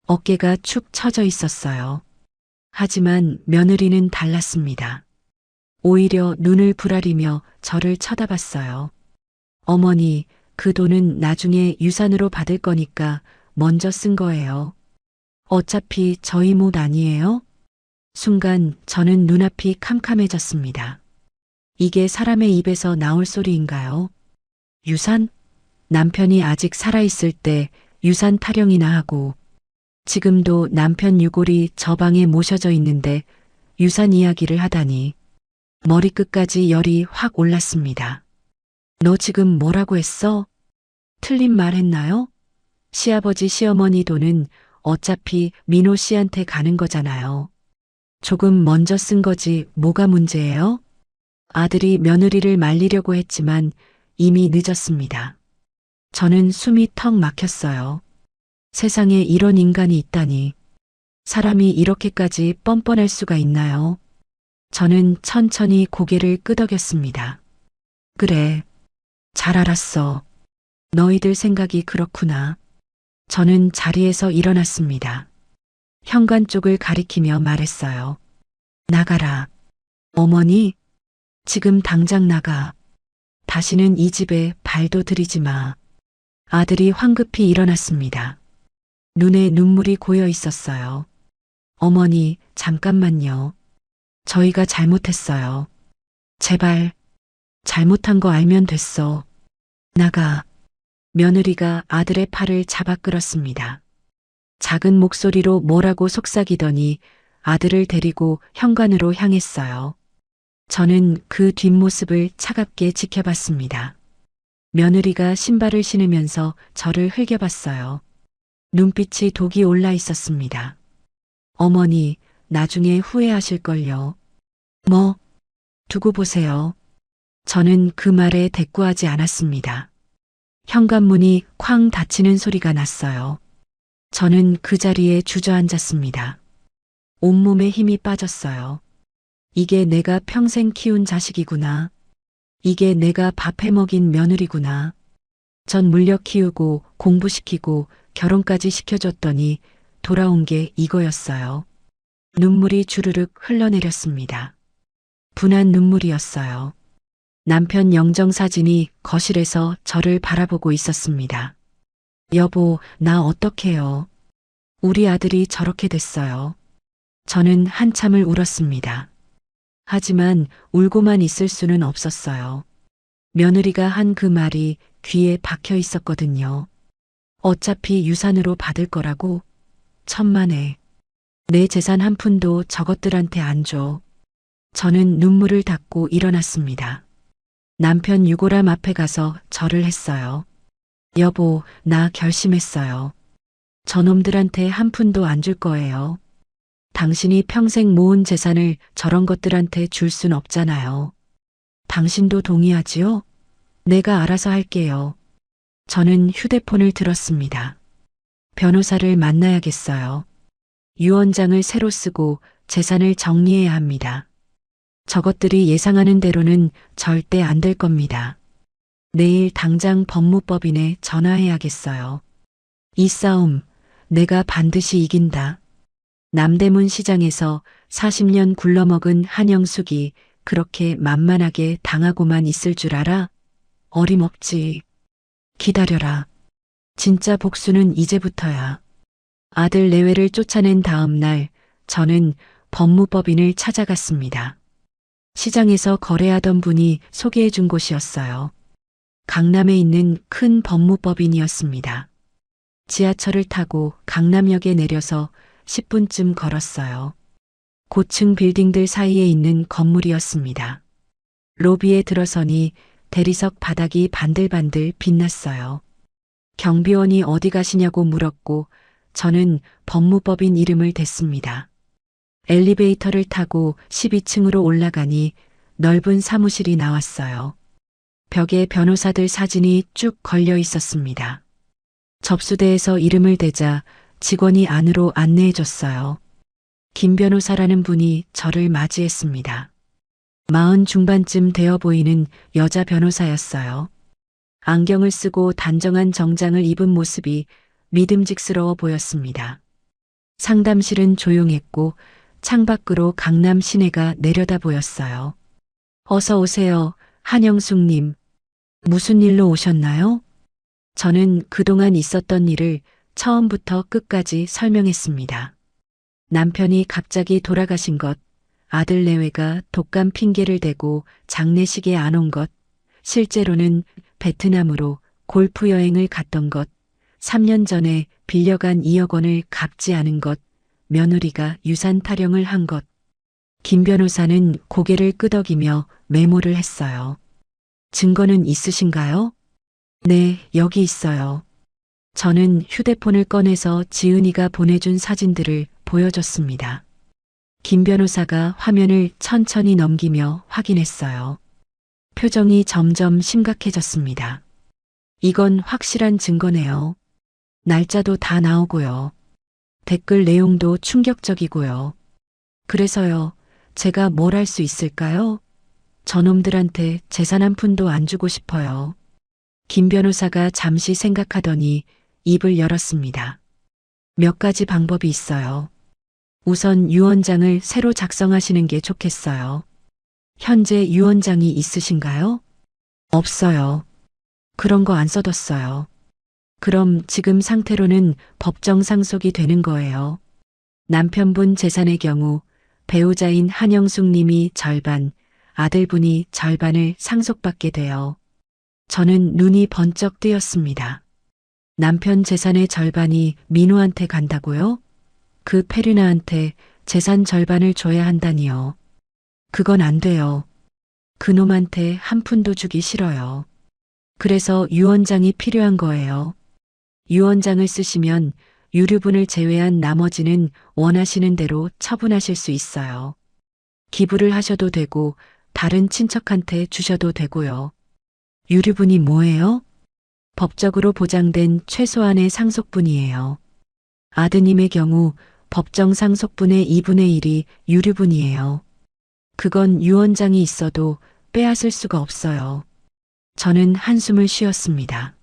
어깨가 축 처져 있었어요. 하지만 며느리는 달랐습니다. 오히려 눈을 부라리며 저를 쳐다봤어요. 어머니, 그 돈은 나중에 유산으로 받을 거니까 먼저 쓴 거예요. 어차피 저희 못 아니에요? 순간 저는 눈앞이 캄캄해졌습니다. 이게 사람의 입에서 나올 소리인가요? 유산? 남편이 아직 살아있을 때 유산 타령이나 하고, 지금도 남편 유골이 저 방에 모셔져 있는데 유산 이야기를 하다니 머리끝까지 열이 확 올랐습니다. 너 지금 뭐라고 했어? 틀린 말 했나요? 시아버지 시어머니 돈은 어차피 민호 씨한테 가는 거잖아요. 조금 먼저 쓴 거지 뭐가 문제예요? 아들이 며느리를 말리려고 했지만 이미 늦었습니다. 저는 숨이 턱 막혔어요. 세상에 이런 인간이 있다니. 사람이 이렇게까지 뻔뻔할 수가 있나요? 저는 천천히 고개를 끄덕였습니다. 그래. 잘 알았어. 너희들 생각이 그렇구나. 저는 자리에서 일어났습니다. 현관 쪽을 가리키며 말했어요. 나가라. 어머니, 지금 당장 나가. 다시는 이 집에 발도 들이지 마. 아들이 황급히 일어났습니다. 눈에 눈물이 고여 있었어요. 어머니, 잠깐만요. 저희가 잘못했어요. 제발, 잘못한 거 알면 됐어. 나가. 며느리가 아들의 팔을 잡아 끌었습니다. 작은 목소리로 뭐라고 속삭이더니 아들을 데리고 현관으로 향했어요. 저는 그 뒷모습을 차갑게 지켜봤습니다. 며느리가 신발을 신으면서 저를 흘겨봤어요. 눈빛이 독이 올라 있었습니다. 어머니, 나중에 후회하실걸요. 뭐? 두고 보세요. 저는 그 말에 대꾸하지 않았습니다. 현관문이 쾅 닫히는 소리가 났어요. 저는 그 자리에 주저앉았습니다. 온몸에 힘이 빠졌어요. 이게 내가 평생 키운 자식이구나. 이게 내가 밥해 먹인 며느리구나. 전 물려 키우고 공부시키고 결혼까지 시켜줬더니 돌아온 게 이거였어요. 눈물이 주르륵 흘러내렸습니다. 분한 눈물이었어요. 남편 영정사진이 거실에서 저를 바라보고 있었습니다. 여보, 나 어떡해요? 우리 아들이 저렇게 됐어요. 저는 한참을 울었습니다. 하지만 울고만 있을 수는 없었어요. 며느리가 한 그 말이 귀에 박혀 있었거든요. 어차피 유산으로 받을 거라고. 천만에. 내 재산 한 푼도 저것들한테 안 줘. 저는 눈물을 닦고 일어났습니다. 남편 유골함 앞에 가서 절을 했어요. 여보, 나 결심했어요. 저놈들한테 한 푼도 안 줄 거예요. 당신이 평생 모은 재산을 저런 것들한테 줄 순 없잖아요. 당신도 동의하지요? 내가 알아서 할게요. 저는 휴대폰을 들었습니다. 변호사를 만나야겠어요. 유언장을 새로 쓰고 재산을 정리해야 합니다. 저것들이 예상하는 대로는 절대 안 될 겁니다. 내일 당장 법무법인에 전화해야겠어요. 이 싸움 내가 반드시 이긴다. 남대문 시장에서 40년 굴러먹은 한영숙이 그렇게 만만하게 당하고만 있을 줄 알아? 어림없지. 기다려라. 진짜 복수는 이제부터야. 아들 내외를 쫓아낸 다음 날 저는 법무법인을 찾아갔습니다. 시장에서 거래하던 분이 소개해 준 곳이었어요. 강남에 있는 큰 법무법인이었습니다. 지하철을 타고 강남역에 내려서 10분쯤 걸었어요. 고층 빌딩들 사이에 있는 건물이었습니다. 로비에 들어서니 대리석 바닥이 반들반들 빛났어요. 경비원이 어디 가시냐고 물었고 저는 법무법인 이름을 댔습니다. 엘리베이터를 타고 12층으로 올라가니 넓은 사무실이 나왔어요. 벽에 변호사들 사진이 쭉 걸려 있었습니다. 접수대에서 이름을 대자 직원이 안으로 안내해 줬어요. 김 변호사라는 분이 저를 맞이했습니다. 40 중반쯤 되어 보이는 여자 변호사였어요. 안경을 쓰고 단정한 정장을 입은 모습이 믿음직스러워 보였습니다. 상담실은 조용했고 창밖으로 강남 시내가 내려다 보였어요. 어서 오세요, 한영숙님. 무슨 일로 오셨나요? 저는 그동안 있었던 일을 처음부터 끝까지 설명했습니다. 남편이 갑자기 돌아가신 것, 아들 내외가 독감 핑계를 대고 장례식에 안 온 것, 실제로는 베트남으로 골프 여행을 갔던 것, 3년 전에 빌려간 2억 원을 갚지 않은 것, 며느리가 유산 타령을 한 것. 김 변호사는 고개를 끄덕이며 메모를 했어요. 증거는 있으신가요? 네, 여기 있어요. 저는 휴대폰을 꺼내서 지은이가 보내준 사진들을 보여줬습니다. 김 변호사가 화면을 천천히 넘기며 확인했어요. 표정이 점점 심각해졌습니다. 이건 확실한 증거네요. 날짜도 다 나오고요. 댓글 내용도 충격적이고요. 그래서요, 제가 뭘 할 수 있을까요? 저놈들한테 재산 한 푼도 안 주고 싶어요. 김 변호사가 잠시 생각하더니 입을 열었습니다. 몇 가지 방법이 있어요. 우선 유언장을 새로 작성하시는 게 좋겠어요. 현재 유언장이 있으신가요? 없어요. 그런 거 안 써뒀어요. 그럼 지금 상태로는 법정 상속이 되는 거예요. 남편분 재산의 경우 배우자인 한영숙 님이 절반, 아들분이 절반을 상속받게 돼요. 저는 눈이 번쩍 뜨였습니다. 남편 재산의 절반이 민우한테 간다고요? 그 페르나한테 재산 절반을 줘야 한다니요. 그건 안 돼요. 그놈한테 한 푼도 주기 싫어요. 그래서 유언장이 필요한 거예요. 유언장을 쓰시면 유류분을 제외한 나머지는 원하시는 대로 처분하실 수 있어요. 기부를 하셔도 되고 다른 친척한테 주셔도 되고요. 유류분이 뭐예요? 법적으로 보장된 최소한의 상속분이에요. 아드님의 경우 법정 상속분의 2분의 1이 유류분이에요. 그건 유언장이 있어도 빼앗을 수가 없어요. 저는 한숨을 쉬었습니다.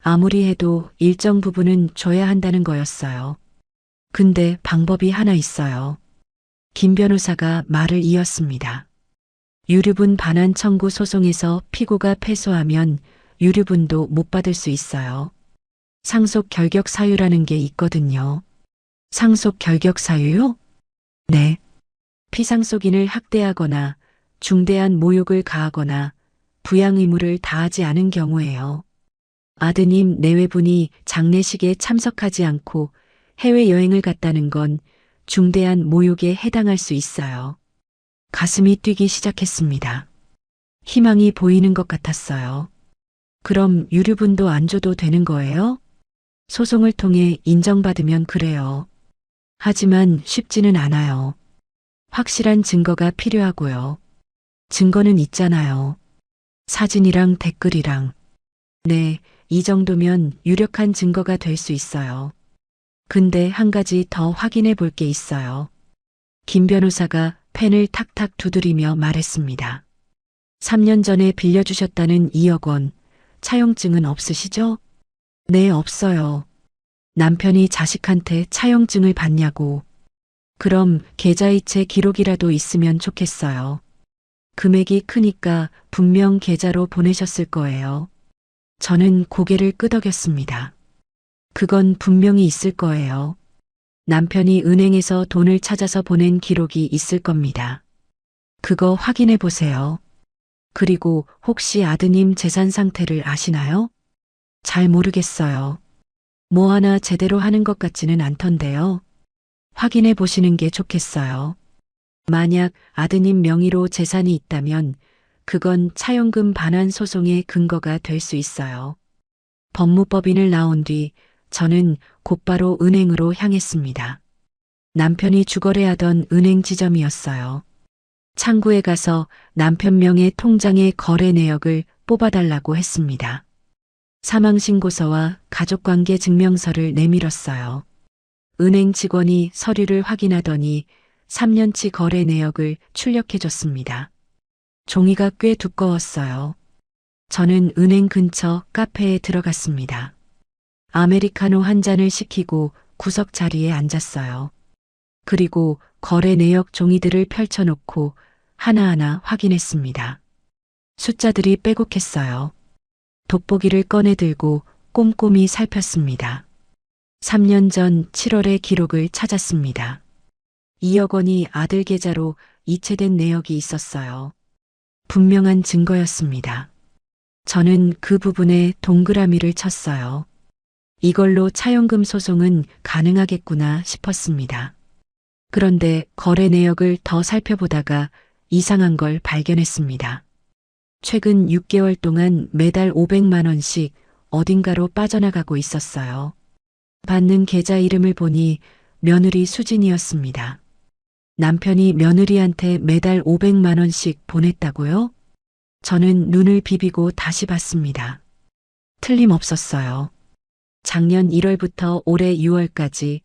아무리 해도 일정 부분은 줘야 한다는 거였어요. 근데 방법이 하나 있어요. 김 변호사가 말을 이었습니다. 유류분 반환 청구 소송에서 피고가 패소하면 유류분도 못 받을 수 있어요. 상속 결격 사유라는 게 있거든요. 상속 결격 사유요? 네. 피상속인을 학대하거나 중대한 모욕을 가하거나 부양 의무를 다하지 않은 경우에요. 아드님 내외분이 장례식에 참석하지 않고 해외여행을 갔다는 건 중대한 모욕에 해당할 수 있어요. 가슴이 뛰기 시작했습니다. 희망이 보이는 것 같았어요. 그럼 유류분도 안 줘도 되는 거예요? 소송을 통해 인정받으면 그래요. 하지만 쉽지는 않아요. 확실한 증거가 필요하고요. 증거는 있잖아요. 사진이랑 댓글이랑. 네, 이 정도면 유력한 증거가 될 수 있어요. 근데 한 가지 더 확인해 볼 게 있어요. 김 변호사가 펜을 탁탁 두드리며 말했습니다. 3년 전에 빌려주셨다는 2억 원, 차용증은 없으시죠? 네, 없어요. 남편이 자식한테 차용증을 받냐고. 그럼 계좌이체 기록이라도 있으면 좋겠어요. 금액이 크니까 분명 계좌로 보내셨을 거예요. 저는 고개를 끄덕였습니다. 그건 분명히 있을 거예요. 남편이 은행에서 돈을 찾아서 보낸 기록이 있을 겁니다. 그거 확인해 보세요. 그리고 혹시 아드님 재산 상태를 아시나요? 잘 모르겠어요. 뭐 하나 제대로 하는 것 같지는 않던데요. 확인해 보시는 게 좋겠어요. 만약 아드님 명의로 재산이 있다면 그건 차용금 반환 소송의 근거가 될 수 있어요. 법무법인을 나온 뒤 저는 곧바로 은행으로 향했습니다. 남편이 주거래하던 은행 지점이었어요. 창구에 가서 남편 명의 통장의 거래 내역을 뽑아달라고 했습니다. 사망신고서와 가족관계 증명서를 내밀었어요. 은행 직원이 서류를 확인하더니 3년치 거래 내역을 출력해줬습니다. 종이가 꽤 두꺼웠어요. 저는 은행 근처 카페에 들어갔습니다. 아메리카노 한 잔을 시키고 구석 자리에 앉았어요. 그리고 거래 내역 종이들을 펼쳐놓고 하나하나 확인했습니다. 숫자들이 빼곡했어요. 돋보기를 꺼내 들고 꼼꼼히 살폈습니다. 3년 전 7월의 기록을 찾았습니다. 2억 원이 아들 계좌로 이체된 내역이 있었어요. 분명한 증거였습니다. 저는 그 부분에 동그라미를 쳤어요. 이걸로 차용금 소송은 가능하겠구나 싶었습니다. 그런데 거래 내역을 더 살펴보다가 이상한 걸 발견했습니다. 최근 6개월 동안 매달 500만 원씩 어딘가로 빠져나가고 있었어요. 받는 계좌 이름을 보니 며느리 수진이었습니다. 남편이 며느리한테 매달 500만 원씩 보냈다고요? 저는 눈을 비비고 다시 봤습니다. 틀림없었어요. 작년 1월부터 올해 6월까지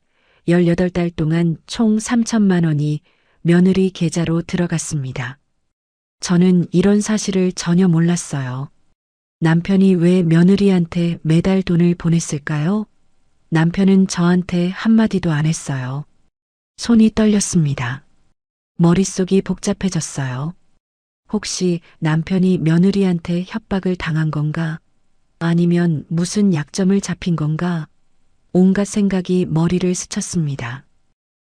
18달 동안 총 3천만 원이 며느리 계좌로 들어갔습니다. 저는 이런 사실을 전혀 몰랐어요. 남편이 왜 며느리한테 매달 돈을 보냈을까요? 남편은 저한테 한마디도 안 했어요. 손이 떨렸습니다. 머릿속이 복잡해졌어요. 혹시 남편이 며느리한테 협박을 당한 건가? 아니면 무슨 약점을 잡힌 건가? 온갖 생각이 머리를 스쳤습니다.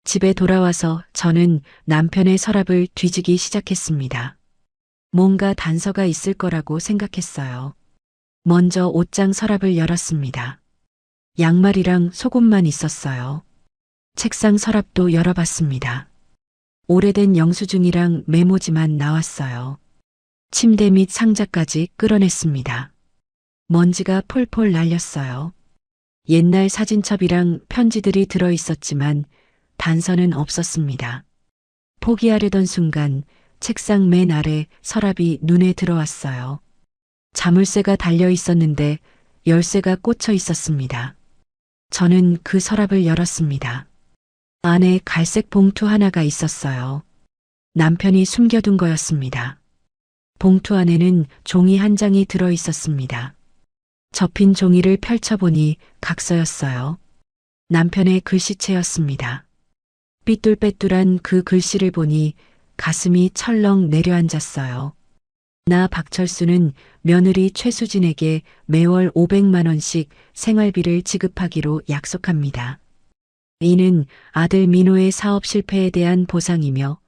집에 돌아와서 저는 남편의 서랍을 뒤지기 시작했습니다. 뭔가 단서가 있을 거라고 생각했어요. 먼저 옷장 서랍을 열었습니다. 양말이랑 속옷만 있었어요. 책상 서랍도 열어봤습니다. 오래된 영수증이랑 메모지만 나왔어요. 침대 및 상자까지 끌어냈습니다. 먼지가 폴폴 날렸어요. 옛날 사진첩이랑 편지들이 들어있었지만 단서는 없었습니다. 포기하려던 순간 책상 맨 아래 서랍이 눈에 들어왔어요. 자물쇠가 달려 있었는데 열쇠가 꽂혀 있었습니다. 저는 그 서랍을 열었습니다. 안에 갈색 봉투 하나가 있었어요. 남편이 숨겨둔 거였습니다. 봉투 안에는 종이 한 장이 들어 있었습니다. 접힌 종이를 펼쳐보니 각서였어요. 남편의 글씨체였습니다. 삐뚤빼뚤한 그 글씨를 보니 가슴이 철렁 내려앉았어요. 나 박철수는 며느리 최수진에게 매월 500만 원씩 생활비를 지급하기로 약속합니다. 이는 아들 민호의 사업 실패에 대한 보상이며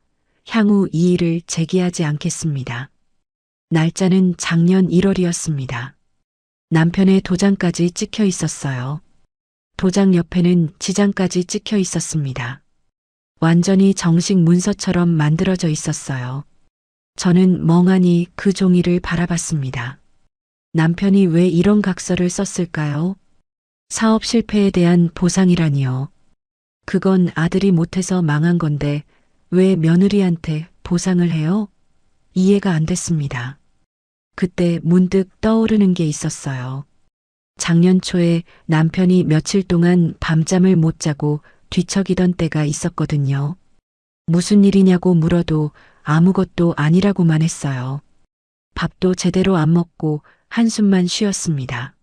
향후 이의를 제기하지 않겠습니다. 날짜는 작년 1월이었습니다. 남편의 도장까지 찍혀 있었어요. 도장 옆에는 지장까지 찍혀 있었습니다. 완전히 정식 문서처럼 만들어져 있었어요. 저는 멍하니 그 종이를 바라봤습니다. 남편이 왜 이런 각서를 썼을까요? 사업 실패에 대한 보상이라니요. 그건 아들이 못해서 망한 건데 왜 며느리한테 보상을 해요? 이해가 안 됐습니다. 그때 문득 떠오르는 게 있었어요. 작년 초에 남편이 며칠 동안 밤잠을 못 자고 뒤척이던 때가 있었거든요. 무슨 일이냐고 물어도 아무것도 아니라고만 했어요. 밥도 제대로 안 먹고 한숨만 쉬었습니다.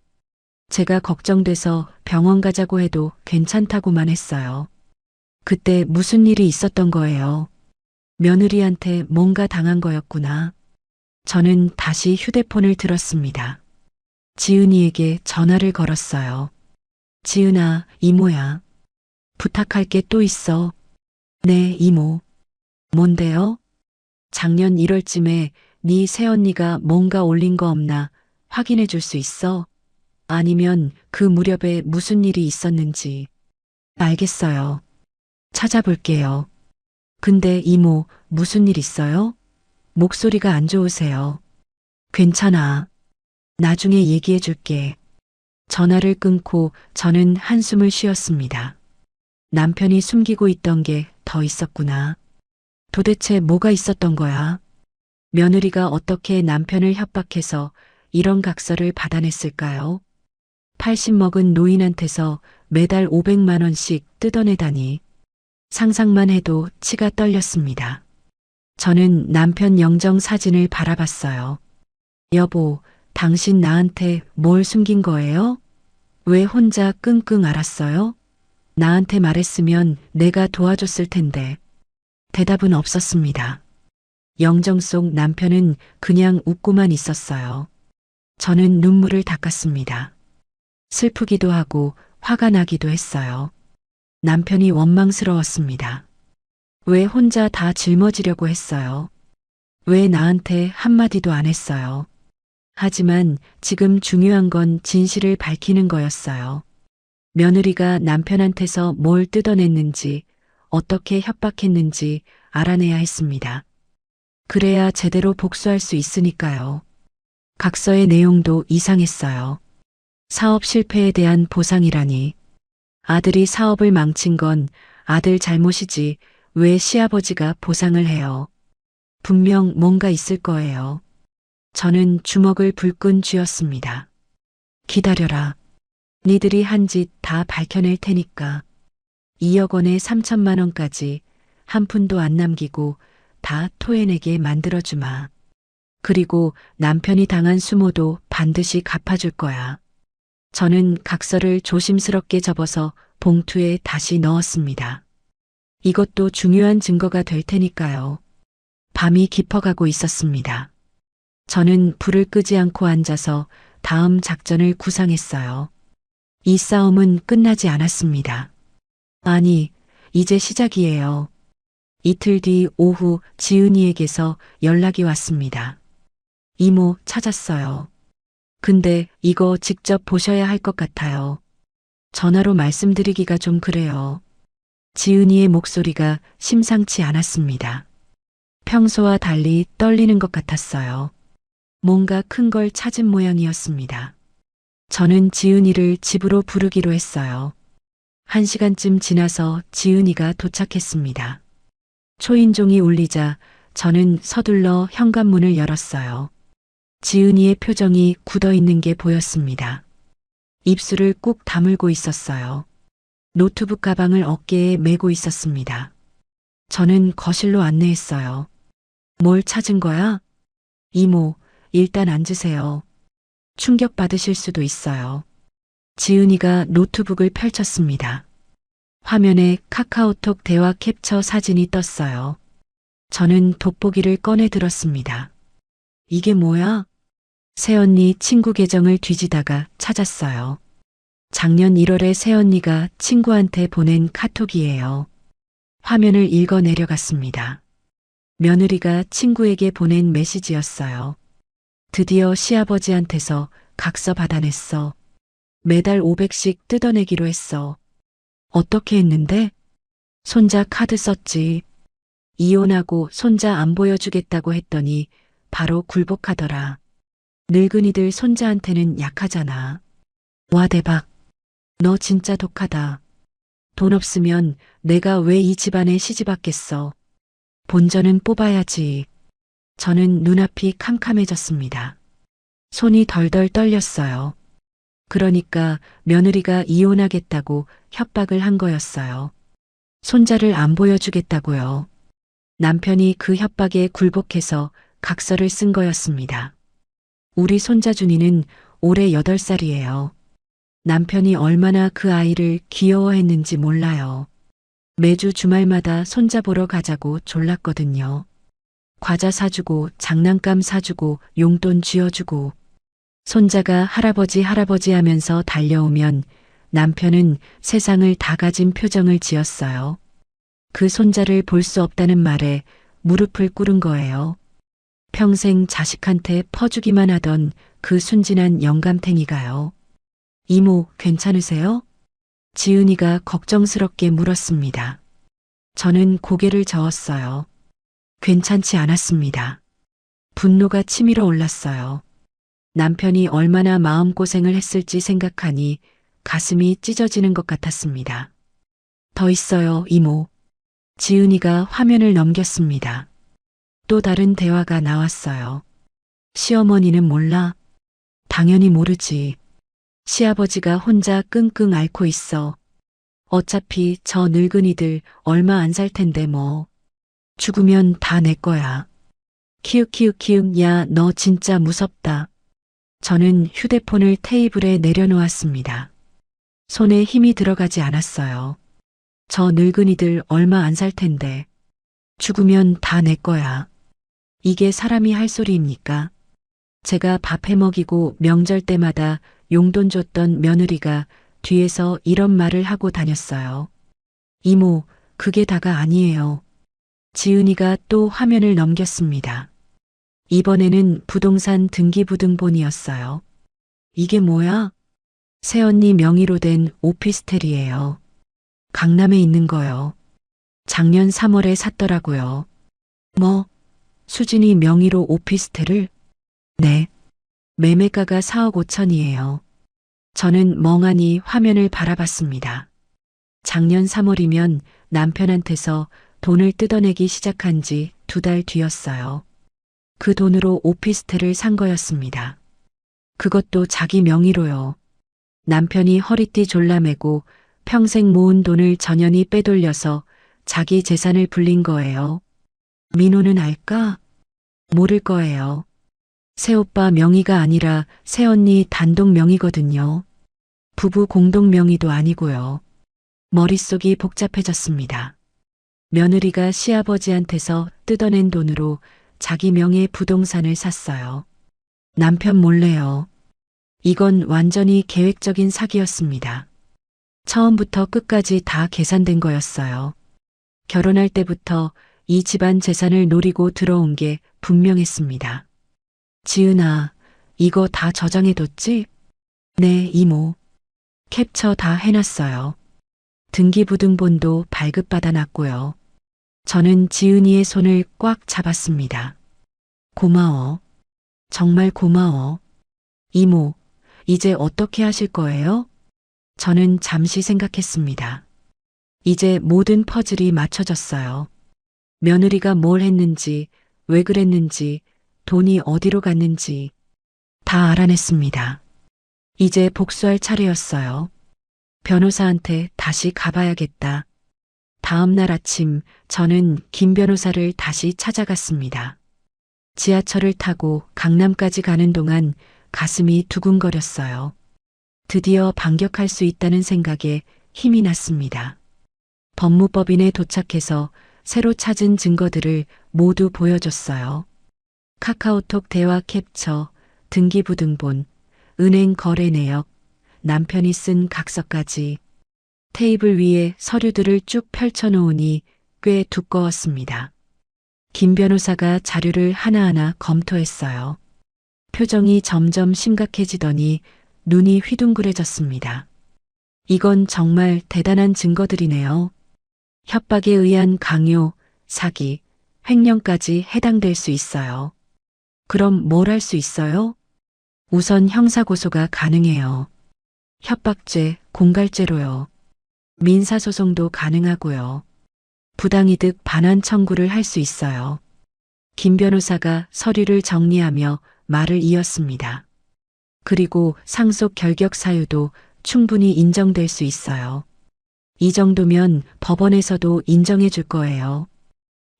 제가 걱정돼서 병원 가자고 해도 괜찮다고만 했어요. 그때 무슨 일이 있었던 거예요. 며느리한테 뭔가 당한 거였구나. 저는 다시 휴대폰을 들었습니다. 지은이에게 전화를 걸었어요. 지은아, 이모야. 부탁할 게 또 있어. 네, 이모. 뭔데요? 작년 1월쯤에 네 새언니가 뭔가 올린 거 없나 확인해 줄 수 있어? 아니면 그 무렵에 무슨 일이 있었는지. 알겠어요. 찾아볼게요. 근데 이모, 무슨 일 있어요? 목소리가 안 좋으세요. 괜찮아. 나중에 얘기해 줄게. 전화를 끊고 저는 한숨을 쉬었습니다. 남편이 숨기고 있던 게 더 있었구나. 도대체 뭐가 있었던 거야? 며느리가 어떻게 남편을 협박해서 이런 각서를 받아냈을까요? 80 먹은 노인한테서 매달 500만 원씩 뜯어내다니. 상상만 해도 치가 떨렸습니다. 저는 남편 영정 사진을 바라봤어요. 여보, 당신 나한테 뭘 숨긴 거예요? 왜 혼자 끙끙 앓았어요? 나한테 말했으면 내가 도와줬을 텐데. 대답은 없었습니다. 영정 속 남편은 그냥 웃고만 있었어요. 저는 눈물을 닦았습니다. 슬프기도 하고 화가 나기도 했어요. 남편이 원망스러웠습니다. 왜 혼자 다 짊어지려고 했어요? 왜 나한테 한마디도 안 했어요? 하지만 지금 중요한 건 진실을 밝히는 거였어요. 며느리가 남편한테서 뭘 뜯어냈는지, 어떻게 협박했는지 알아내야 했습니다. 그래야 제대로 복수할 수 있으니까요. 각서의 내용도 이상했어요. 사업 실패에 대한 보상이라니. 아들이 사업을 망친 건 아들 잘못이지 왜 시아버지가 보상을 해요? 분명 뭔가 있을 거예요. 저는 주먹을 불끈 쥐었습니다. 기다려라. 니들이 한 짓 다 밝혀낼 테니까. 2억 원에 3천만 원까지 한 푼도 안 남기고 다 토해내게 만들어주마. 그리고 남편이 당한 수모도 반드시 갚아줄 거야. 저는 각서를 조심스럽게 접어서 봉투에 다시 넣었습니다. 이것도 중요한 증거가 될 테니까요. 밤이 깊어가고 있었습니다. 저는 불을 끄지 않고 앉아서 다음 작전을 구상했어요. 이 싸움은 끝나지 않았습니다. 아니, 이제 시작이에요. 이틀 뒤 오후 지은이에게서 연락이 왔습니다. 이모 찾았어요. 근데 이거 직접 보셔야 할 것 같아요. 전화로 말씀드리기가 좀 그래요. 지은이의 목소리가 심상치 않았습니다. 평소와 달리 떨리는 것 같았어요. 뭔가 큰 걸 찾은 모양이었습니다. 저는 지은이를 집으로 부르기로 했어요. 1시간쯤 지나서 지은이가 도착했습니다. 초인종이 울리자 저는 서둘러 현관문을 열었어요. 지은이의 표정이 굳어 있는 게 보였습니다. 입술을 꾹 다물고 있었어요. 노트북 가방을 어깨에 메고 있었습니다. 저는 거실로 안내했어요. 뭘 찾은 거야? 이모, 일단 앉으세요. 충격받으실 수도 있어요. 지은이가 노트북을 펼쳤습니다. 화면에 카카오톡 대화 캡처 사진이 떴어요. 저는 돋보기를 꺼내 들었습니다. 이게 뭐야? 새언니 친구 계정을 뒤지다가 찾았어요. 작년 1월에 새언니가 친구한테 보낸 카톡이에요. 화면을 읽어 내려갔습니다. 며느리가 친구에게 보낸 메시지였어요. 드디어 시아버지한테서 각서 받아냈어. 매달 500씩 뜯어내기로 했어. 어떻게 했는데? 손자 카드 썼지. 이혼하고 손자 안 보여주겠다고 했더니 바로 굴복하더라. 늙은이들 손자한테는 약하잖아. 와 대박. 너 진짜 독하다. 돈 없으면 내가 왜 이 집안에 시집 왔겠어. 본전은 뽑아야지. 저는 눈앞이 캄캄해졌습니다. 손이 덜덜 떨렸어요. 그러니까 며느리가 이혼하겠다고 협박을 한 거였어요. 손자를 안 보여주겠다고요. 남편이 그 협박에 굴복해서 각서를 쓴 거였습니다. 우리 손자 준이는 올해 8살이에요. 남편이 얼마나 그 아이를 귀여워했는지 몰라요. 매주 주말마다 손자 보러 가자고 졸랐거든요. 과자 사주고 장난감 사주고 용돈 쥐어주고 손자가 할아버지 하면서 달려오면 남편은 세상을 다 가진 표정을 지었어요. 그 손자를 볼 수 없다는 말에 무릎을 꿇은 거예요. 평생 자식한테 퍼주기만 하던 그 순진한 영감탱이가요. 이모, 괜찮으세요? 지은이가 걱정스럽게 물었습니다. 저는 고개를 저었어요. 괜찮지 않았습니다. 분노가 치밀어 올랐어요. 남편이 얼마나 마음고생을 했을지 생각하니 가슴이 찢어지는 것 같았습니다. 더 있어요, 이모. 지은이가 화면을 넘겼습니다. 또 다른 대화가 나왔어요. 시어머니는 몰라? 당연히 모르지. 시아버지가 혼자 끙끙 앓고 있어. 어차피 저 늙은이들 얼마 안 살 텐데 뭐. 죽으면 다 내 거야. 키읔키읔키읔 야, 너 진짜 무섭다. 저는 휴대폰을 테이블에 내려놓았습니다. 손에 힘이 들어가지 않았어요. 저 늙은이들 얼마 안 살 텐데. 죽으면 다 내 거야. 이게 사람이 할 소리입니까? 제가 밥 해먹이고 명절 때마다 용돈 줬던 며느리가 뒤에서 이런 말을 하고 다녔어요. 이모, 그게 다가 아니에요. 지은이가 또 화면을 넘겼습니다. 이번에는 부동산 등기부등본이었어요. 이게 뭐야? 새언니 명의로 된 오피스텔이에요. 강남에 있는 거요. 작년 3월에 샀더라고요. 뭐, 수진이 명의로 오피스텔을? 네. 매매가가 4억 5천이에요. 저는 멍하니 화면을 바라봤습니다. 작년 3월이면 남편한테서 돈을 뜯어내기 시작한 지 2달 뒤였어요. 그 돈으로 오피스텔을 산 거였습니다. 그것도 자기 명의로요. 남편이 허리띠 졸라매고 평생 모은 돈을 전연히 빼돌려서 자기 재산을 불린 거예요. 민호는 알까? 모를 거예요. 새오빠 명의가 아니라 새언니 단독 명의거든요. 부부 공동 명의도 아니고요. 머릿속이 복잡해졌습니다. 며느리가 시아버지한테서 뜯어낸 돈으로 자기 명의 부동산을 샀어요. 남편 몰래요. 이건 완전히 계획적인 사기였습니다. 처음부터 끝까지 다 계산된 거였어요. 결혼할 때부터 이 집안 재산을 노리고 들어온 게 분명했습니다. 지은아, 이거 다 저장해뒀지? 네, 이모. 캡처 다 해놨어요. 등기부등본도 발급받아놨고요. 저는 지은이의 손을 꽉 잡았습니다. 고마워. 정말 고마워. 이모, 이제 어떻게 하실 거예요? 저는 잠시 생각했습니다. 이제 모든 퍼즐이 맞춰졌어요. 며느리가 뭘 했는지, 왜 그랬는지, 돈이 어디로 갔는지 다 알아냈습니다. 이제 복수할 차례였어요. 변호사한테 다시 가봐야겠다. 다음 날 아침 저는 김 변호사를 다시 찾아갔습니다. 지하철을 타고 강남까지 가는 동안 가슴이 두근거렸어요. 드디어 반격할 수 있다는 생각에 힘이 났습니다. 법무법인에 도착해서 새로 찾은 증거들을 모두 보여줬어요. 카카오톡 대화 캡처, 등기부등본, 은행 거래 내역, 남편이 쓴 각서까지 테이블 위에 서류들을 쭉 펼쳐놓으니 꽤 두꺼웠습니다. 김 변호사가 자료를 하나하나 검토했어요. 표정이 점점 심각해지더니 눈이 휘둥그레졌습니다. 이건 정말 대단한 증거들이네요. 협박에 의한 강요, 사기, 횡령까지 해당될 수 있어요. 그럼 뭘 할 수 있어요? 우선 형사고소가 가능해요. 협박죄, 공갈죄로요. 민사소송도 가능하고요. 부당이득 반환 청구를 할 수 있어요. 김 변호사가 서류를 정리하며 말을 이었습니다. 그리고 상속 결격 사유도 충분히 인정될 수 있어요. 이 정도면 법원에서도 인정해 줄 거예요.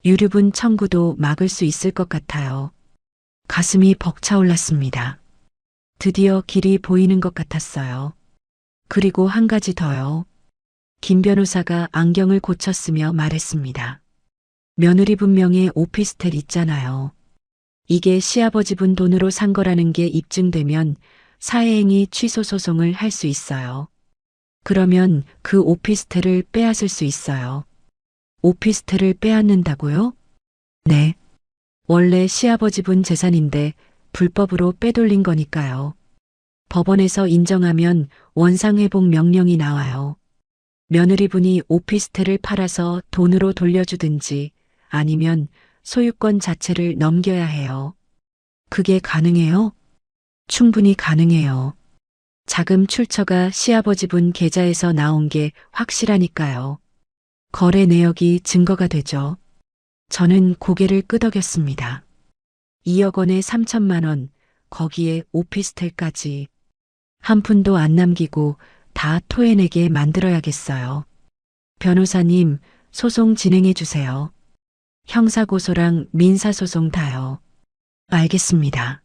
유류분 청구도 막을 수 있을 것 같아요. 가슴이 벅차올랐습니다. 드디어 길이 보이는 것 같았어요. 그리고 한 가지 더요. 김 변호사가 안경을 고쳤으며 말했습니다. 며느리 분명히 오피스텔 있잖아요. 이게 시아버지분 돈으로 산 거라는 게 입증되면 사회행위 취소 소송을 할 수 있어요. 그러면 그 오피스텔을 빼앗을 수 있어요. 오피스텔을 빼앗는다고요? 네. 원래 시아버지분 재산인데 불법으로 빼돌린 거니까요. 법원에서 인정하면 원상회복 명령이 나와요. 며느리분이 오피스텔을 팔아서 돈으로 돌려주든지 아니면 소유권 자체를 넘겨야 해요. 그게 가능해요? 충분히 가능해요. 자금 출처가 시아버지분 계좌에서 나온 게 확실하니까요. 거래 내역이 증거가 되죠. 저는 고개를 끄덕였습니다. 2억 원에 3천만 원, 거기에 오피스텔까지. 한 푼도 안 남기고 다 토해내게 만들어야겠어요. 변호사님, 소송 진행해 주세요. 형사고소랑 민사소송 다요. 알겠습니다.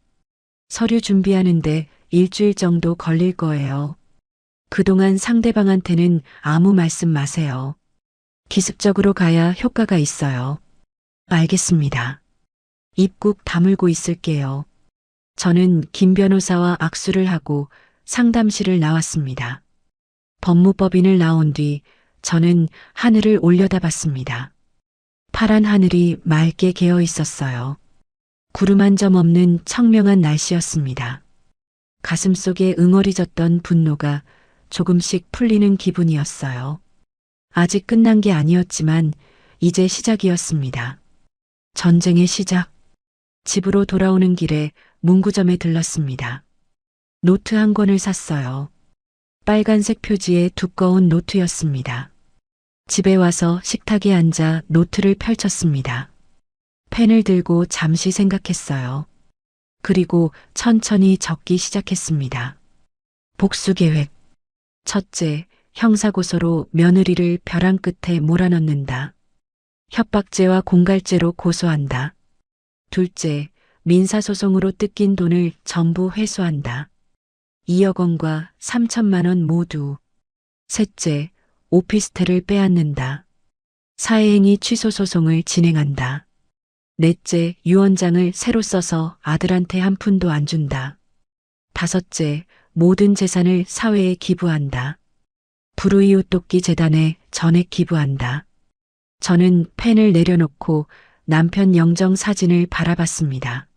서류 준비하는데 일주일 정도 걸릴 거예요. 그동안 상대방한테는 아무 말씀 마세요. 기습적으로 가야 효과가 있어요. 알겠습니다. 입국 다물고 있을게요. 저는 김 변호사와 악수를 하고 상담실을 나왔습니다. 법무법인을 나온 뒤 저는 하늘을 올려다봤습니다. 파란 하늘이 맑게 개어 있었어요. 구름 한 점 없는 청명한 날씨였습니다. 가슴속에 응어리졌던 분노가 조금씩 풀리는 기분이었어요. 아직 끝난 게 아니었지만 이제 시작이었습니다. 전쟁의 시작. 집으로 돌아오는 길에 문구점에 들렀습니다. 노트 한 권을 샀어요. 빨간색 표지의 두꺼운 노트였습니다. 집에 와서 식탁에 앉아 노트를 펼쳤습니다. 펜을 들고 잠시 생각했어요. 그리고 천천히 적기 시작했습니다. 복수 계획. 첫째, 형사고소로 며느리를 벼랑 끝에 몰아넣는다. 협박죄와 공갈죄로 고소한다. 둘째, 민사소송으로 뜯긴 돈을 전부 회수한다. 2억 원과 3천만 원 모두. 셋째, 오피스텔을 빼앗는다. 사회행위 취소 소송을 진행한다. 넷째, 유언장을 새로 써서 아들한테 한 푼도 안 준다. 다섯째, 모든 재산을 사회에 기부한다. 불우이웃 돕기 재단에 전액 기부한다. 저는 펜을 내려놓고 남편 영정 사진을 바라봤습니다.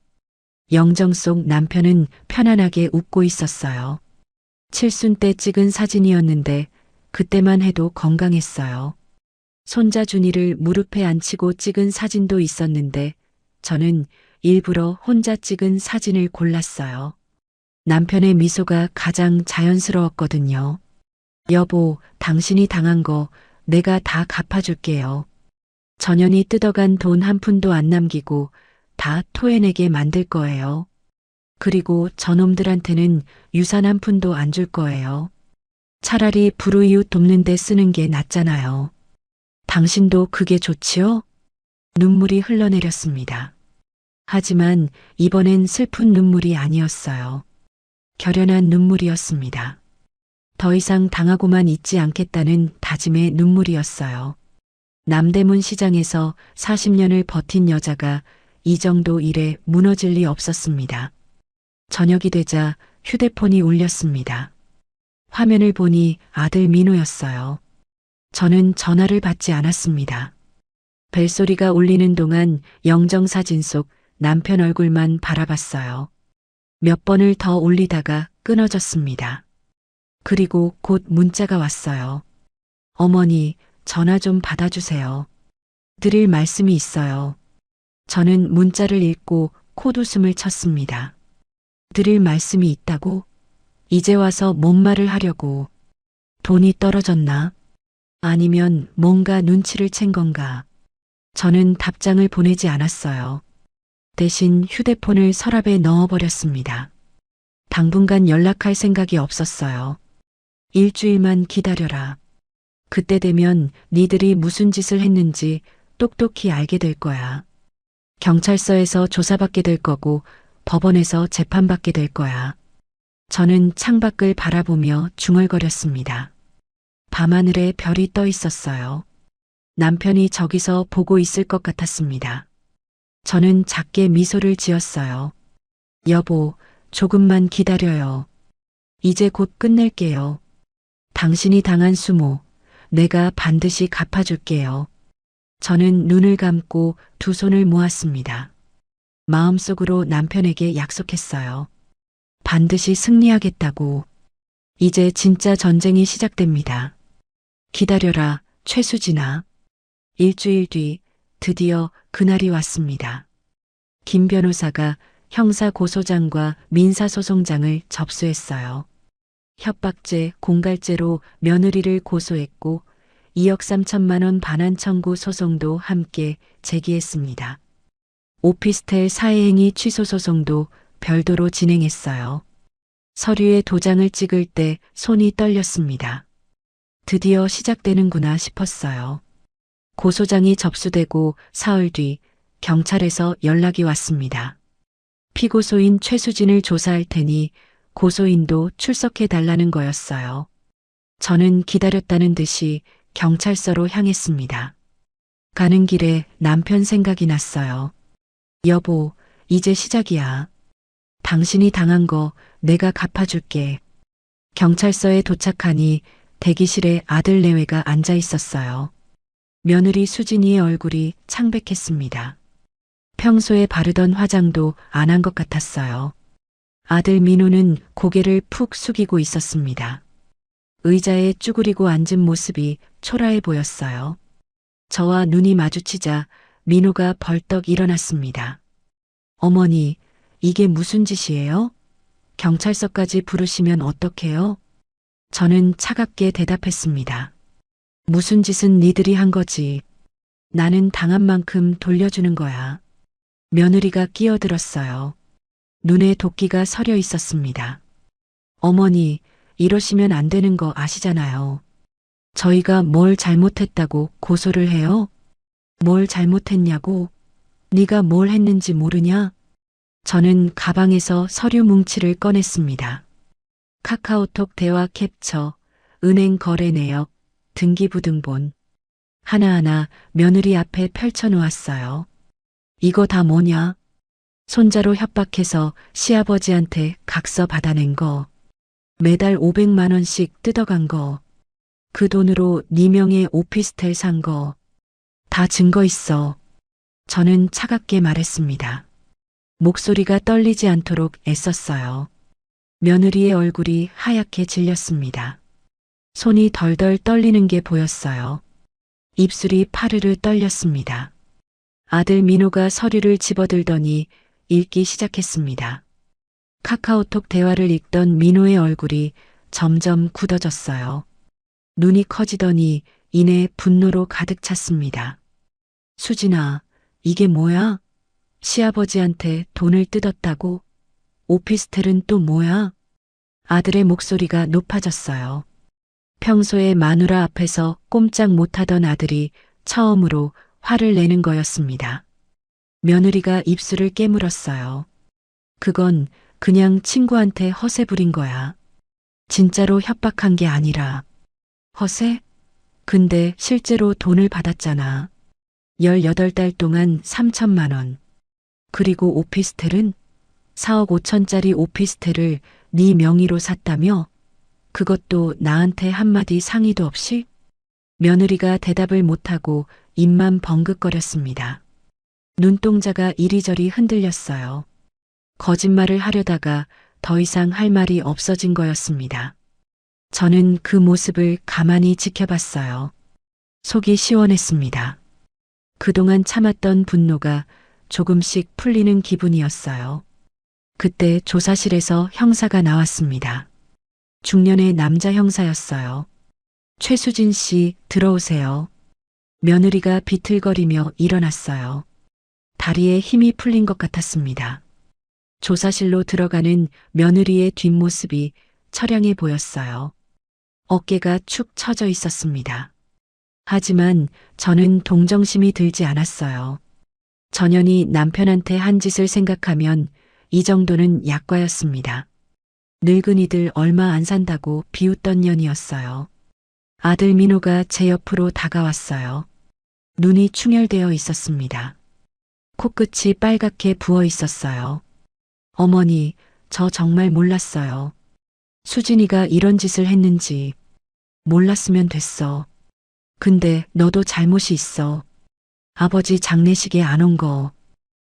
영정 속 남편은 편안하게 웃고 있었어요. 칠순 때 찍은 사진이었는데 그때만 해도 건강했어요. 손자 준이를 무릎에 앉히고 찍은 사진도 있었는데 저는 일부러 혼자 찍은 사진을 골랐어요. 남편의 미소가 가장 자연스러웠거든요. 여보, 당신이 당한 거 내가 다 갚아줄게요. 전현이 뜯어간 돈 한 푼도 안 남기고 다 토해내게 만들 거예요. 그리고 저놈들한테는 유산 한 푼도 안 줄 거예요. 차라리 불우이웃 돕는 데 쓰는 게 낫잖아요. 당신도 그게 좋지요? 눈물이 흘러내렸습니다. 하지만 이번엔 슬픈 눈물이 아니었어요. 결연한 눈물이었습니다. 더 이상 당하고만 있지 않겠다는 다짐의 눈물이었어요. 남대문 시장에서 40년을 버틴 여자가 이 정도 일에 무너질 리 없었습니다. 저녁이 되자 휴대폰이 울렸습니다. 화면을 보니 아들 민호였어요. 저는 전화를 받지 않았습니다. 벨소리가 울리는 동안 영정사진 속 남편 얼굴만 바라봤어요. 몇 번을 더 울리다가 끊어졌습니다. 그리고 곧 문자가 왔어요. 어머니, 전화 좀 받아주세요. 드릴 말씀이 있어요. 저는 문자를 읽고 콧웃음을 쳤습니다. 드릴 말씀이 있다고? 이제 와서 뭔 말을 하려고. 돈이 떨어졌나? 아니면 뭔가 눈치를 챈 건가? 저는 답장을 보내지 않았어요. 대신 휴대폰을 서랍에 넣어버렸습니다. 당분간 연락할 생각이 없었어요. 일주일만 기다려라. 그때 되면 니들이 무슨 짓을 했는지 똑똑히 알게 될 거야. 경찰서에서 조사받게 될 거고 법원에서 재판받게 될 거야. 저는 창밖을 바라보며 중얼거렸습니다. 밤하늘에 별이 떠 있었어요. 남편이 저기서 보고 있을 것 같았습니다. 저는 작게 미소를 지었어요. 여보, 조금만 기다려요. 이제 곧 끝낼게요. 당신이 당한 수모, 내가 반드시 갚아줄게요. 저는 눈을 감고 두 손을 모았습니다. 마음속으로 남편에게 약속했어요. 반드시 승리하겠다고. 이제 진짜 전쟁이 시작됩니다. 기다려라, 최수진아. 일주일 뒤 드디어 그날이 왔습니다. 김 변호사가 형사고소장과 민사소송장을 접수했어요. 협박죄, 공갈죄로 며느리를 고소했고 2억 3천만 원 반환 청구 소송도 함께 제기했습니다. 오피스텔 사회행위 취소 소송도 별도로 진행했어요. 서류에 도장을 찍을 때 손이 떨렸습니다. 드디어 시작되는구나 싶었어요. 고소장이 접수되고 사흘 뒤 경찰에서 연락이 왔습니다. 피고소인 최수진을 조사할 테니 고소인도 출석해 달라는 거였어요. 저는 기다렸다는 듯이 경찰서로 향했습니다. 가는 길에 남편 생각이 났어요. 여보, 이제 시작이야. 당신이 당한 거 내가 갚아줄게. 경찰서에 도착하니 대기실에 아들 내외가 앉아 있었어요. 며느리 수진이의 얼굴이 창백했습니다. 평소에 바르던 화장도 안 한 것 같았어요. 아들 민호는 고개를 푹 숙이고 있었습니다. 의자에 쭈그리고 앉은 모습이 초라해 보였어요. 저와 눈이 마주치자 민호가 벌떡 일어났습니다. 어머니, 이게 무슨 짓이에요? 경찰서까지 부르시면 어떡해요? 저는 차갑게 대답했습니다. 무슨 짓은 니들이 한 거지. 나는 당한 만큼 돌려주는 거야. 며느리가 끼어들었어요. 눈에 도끼가 서려 있었습니다. 어머니, 이러시면 안 되는 거 아시잖아요. 저희가 뭘 잘못했다고 고소를 해요? 뭘 잘못했냐고? 네가 뭘 했는지 모르냐? 저는 가방에서 서류 뭉치를 꺼냈습니다. 카카오톡 대화 캡처, 은행 거래 내역, 등기부등본. 하나하나 며느리 앞에 펼쳐놓았어요. 이거 다 뭐냐? 손자로 협박해서 시아버지한테 각서 받아낸 거. 매달 500만 원씩 뜯어간 거. 그 돈으로 네 명의 오피스텔 산 거. 다 증거 있어. 저는 차갑게 말했습니다. 목소리가 떨리지 않도록 애썼어요. 며느리의 얼굴이 하얗게 질렸습니다. 손이 덜덜 떨리는 게 보였어요. 입술이 파르르 떨렸습니다. 아들 민호가 서류를 집어들더니 읽기 시작했습니다. 카카오톡 대화를 읽던 민호의 얼굴이 점점 굳어졌어요. 눈이 커지더니 이내 분노로 가득 찼습니다. 수진아, 이게 뭐야? 시아버지한테 돈을 뜯었다고? 오피스텔은 또 뭐야? 아들의 목소리가 높아졌어요. 평소에 마누라 앞에서 꼼짝 못하던 아들이 처음으로 화를 내는 거였습니다. 며느리가 입술을 깨물었어요. 그건 그냥 친구한테 허세 부린 거야. 진짜로 협박한 게 아니라. 허세? 근데 실제로 돈을 받았잖아. 18달 동안 3천만 원. 그리고 오피스텔은 4억 5천짜리 오피스텔을 네 명의로 샀다며? 그것도 나한테 한마디 상의도 없이? 며느리가 대답을 못하고 입만 벙긋거렸습니다. 눈동자가 이리저리 흔들렸어요. 거짓말을 하려다가 더 이상 할 말이 없어진 거였습니다. 저는 그 모습을 가만히 지켜봤어요. 속이 시원했습니다. 그동안 참았던 분노가 조금씩 풀리는 기분이었어요. 그때 조사실에서 형사가 나왔습니다. 중년의 남자 형사였어요. 최수진 씨, 들어오세요. 며느리가 비틀거리며 일어났어요. 다리에 힘이 풀린 것 같았습니다. 조사실로 들어가는 며느리의 뒷모습이 처량해 보였어요. 어깨가 축 처져 있었습니다. 하지만 저는 동정심이 들지 않았어요. 전현이 남편한테 한 짓을 생각하면 이 정도는 약과였습니다. 늙은이들 얼마 안 산다고 비웃던 년이었어요. 아들 민호가 제 옆으로 다가왔어요. 눈이 충혈되어 있었습니다. 코끝이 빨갛게 부어 있었어요. 어머니, 저 정말 몰랐어요. 수진이가 이런 짓을 했는지. 몰랐으면 됐어. 근데 너도 잘못이 있어. 아버지 장례식에 안 온 거.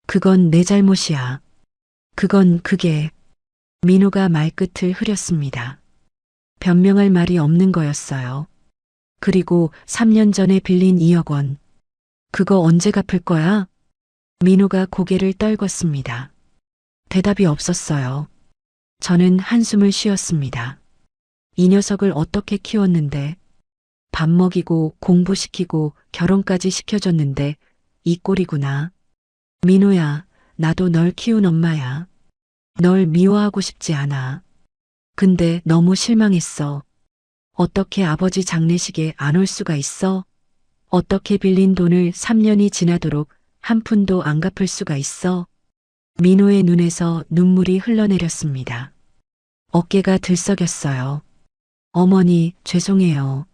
그건 내 잘못이야. 그게. 민호가 말끝을 흐렸습니다. 변명할 말이 없는 거였어요. 그리고 3년 전에 빌린 2억 원. 그거 언제 갚을 거야? 민호가 고개를 떨궜습니다. 대답이 없었어요. 저는 한숨을 쉬었습니다. 이 녀석을 어떻게 키웠는데, 밥 먹이고 공부시키고 결혼까지 시켜줬는데 이 꼴이구나. 민호야, 나도 널 키운 엄마야. 널 미워하고 싶지 않아. 근데 너무 실망했어. 어떻게 아버지 장례식에 안 올 수가 있어? 어떻게 빌린 돈을 3년이 지나도록 한 푼도 안 갚을 수가 있어? 민호의 눈에서 눈물이 흘러내렸습니다. 어깨가 들썩였어요. 어머니, 죄송해요.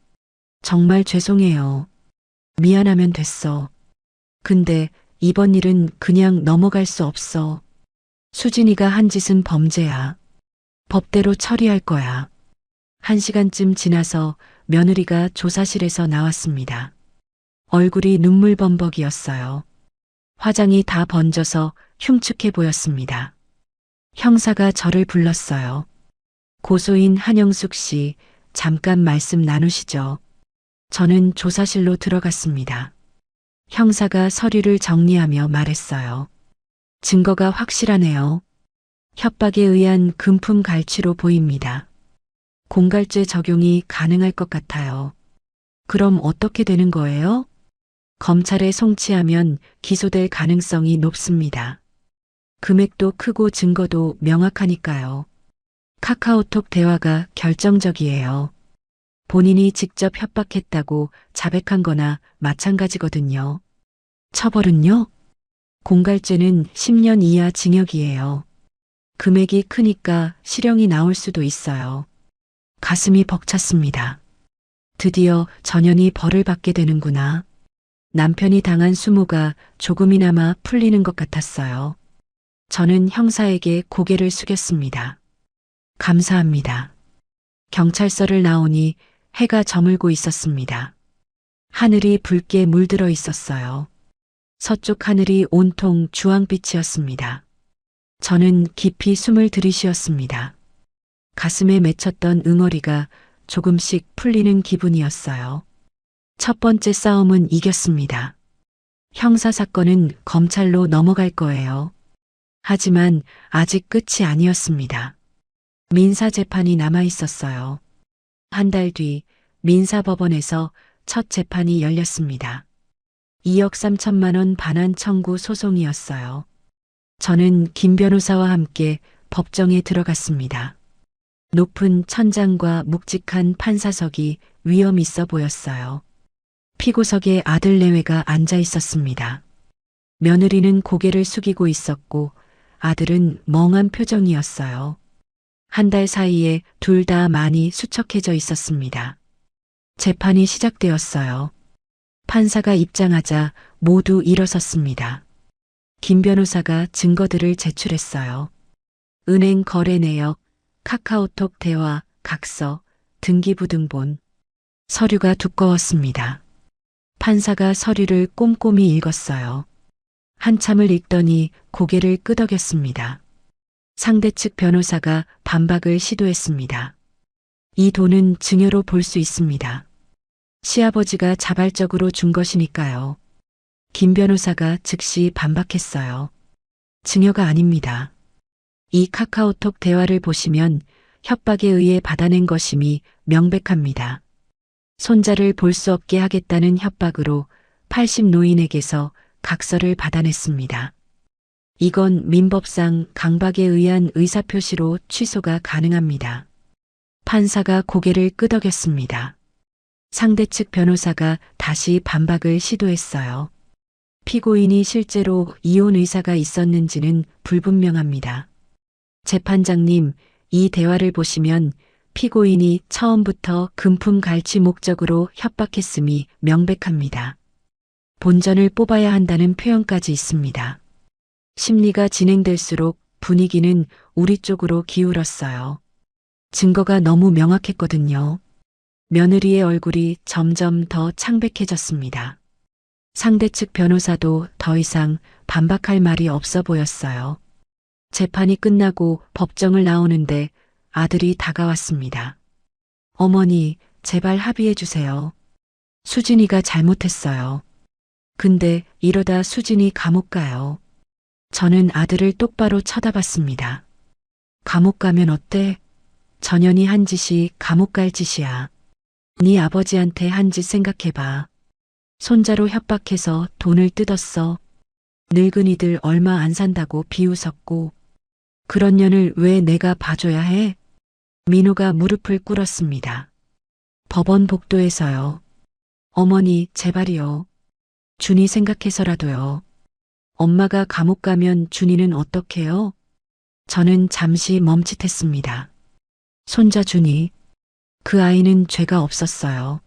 정말 죄송해요. 미안하면 됐어. 근데 이번 일은 그냥 넘어갈 수 없어. 수진이가 한 짓은 범죄야. 법대로 처리할 거야. 1시간쯤 지나서 며느리가 조사실에서 나왔습니다. 얼굴이 눈물범벅이었어요. 화장이 다 번져서 흉측해 보였습니다. 형사가 저를 불렀어요. 고소인 한영숙 씨, 잠깐 말씀 나누시죠. 저는 조사실로 들어갔습니다. 형사가 서류를 정리하며 말했어요. 증거가 확실하네요. 협박에 의한 금품 갈취로 보입니다. 공갈죄 적용이 가능할 것 같아요. 그럼 어떻게 되는 거예요? 검찰에 송치하면 기소될 가능성이 높습니다. 금액도 크고 증거도 명확하니까요. 카카오톡 대화가 결정적이에요. 본인이 직접 협박했다고 자백한 거나 마찬가지거든요. 처벌은요? 공갈죄는 10년 이하 징역이에요. 금액이 크니까 실형이 나올 수도 있어요. 가슴이 벅찼습니다. 드디어 전현이 벌을 받게 되는구나. 남편이 당한 수모가 조금이나마 풀리는 것 같았어요. 저는 형사에게 고개를 숙였습니다. 감사합니다. 경찰서를 나오니 해가 저물고 있었습니다. 하늘이 붉게 물들어 있었어요. 서쪽 하늘이 온통 주황빛이었습니다. 저는 깊이 숨을 들이쉬었습니다. 가슴에 맺혔던 응어리가 조금씩 풀리는 기분이었어요. 첫 번째 싸움은 이겼습니다. 형사사건은 검찰로 넘어갈 거예요. 하지만 아직 끝이 아니었습니다. 민사재판이 남아 있었어요. 한 달 뒤 민사법원에서 첫 재판이 열렸습니다. 2억 3천만 원 반환 청구 소송이었어요. 저는 김 변호사와 함께 법정에 들어갔습니다. 높은 천장과 묵직한 판사석이 위험 있어 보였어요. 피고석에 아들 내외가 앉아 있었습니다. 며느리는 고개를 숙이고 있었고 아들은 멍한 표정이었어요. 한 달 사이에 둘 다 많이 수척해져 있었습니다. 재판이 시작되었어요. 판사가 입장하자 모두 일어섰습니다. 김 변호사가 증거들을 제출했어요. 은행 거래 내역, 카카오톡 대화, 각서, 등기부등본. 서류가 두꺼웠습니다. 판사가 서류를 꼼꼼히 읽었어요. 한참을 읽더니 고개를 끄덕였습니다. 상대 측 변호사가 반박을 시도했습니다. 이 돈은 증여로 볼 수 있습니다. 시아버지가 자발적으로 준 것이니까요. 김 변호사가 즉시 반박했어요. 증여가 아닙니다. 이 카카오톡 대화를 보시면 협박에 의해 받아낸 것임이 명백합니다. 손자를 볼 수 없게 하겠다는 협박으로 80 노인에게서 각서를 받아냈습니다. 이건 민법상 강박에 의한 의사표시로 취소가 가능합니다. 판사가 고개를 끄덕였습니다. 상대 측 변호사가 다시 반박을 시도했어요. 피고인이 실제로 이혼 의사가 있었는지는 불분명합니다. 재판장님, 이 대화를 보시면 피고인이 처음부터 금품 갈취 목적으로 협박했음이 명백합니다. 본전을 뽑아야 한다는 표현까지 있습니다. 심리가 진행될수록 분위기는 우리 쪽으로 기울었어요. 증거가 너무 명확했거든요. 며느리의 얼굴이 점점 더 창백해졌습니다. 상대 측 변호사도 더 이상 반박할 말이 없어 보였어요. 재판이 끝나고 법정을 나오는데 아들이 다가왔습니다. 어머니, 제발 합의해 주세요. 수진이가 잘못했어요. 근데 이러다 수진이 감옥 가요. 저는 아들을 똑바로 쳐다봤습니다. 감옥 가면 어때? 전현이 한 짓이 감옥 갈 짓이야. 네 아버지한테 한 짓 생각해봐. 손자로 협박해서 돈을 뜯었어. 늙은이들 얼마 안 산다고 비웃었고. 그런 년을 왜 내가 봐줘야 해? 민호가 무릎을 꿇었습니다. 법원 복도에서요. 어머니, 제발이요. 준이 생각해서라도요. 엄마가 감옥 가면 준이는 어떡해요? 저는 잠시 멈칫했습니다. 손자 준이. 그 아이는 죄가 없었어요.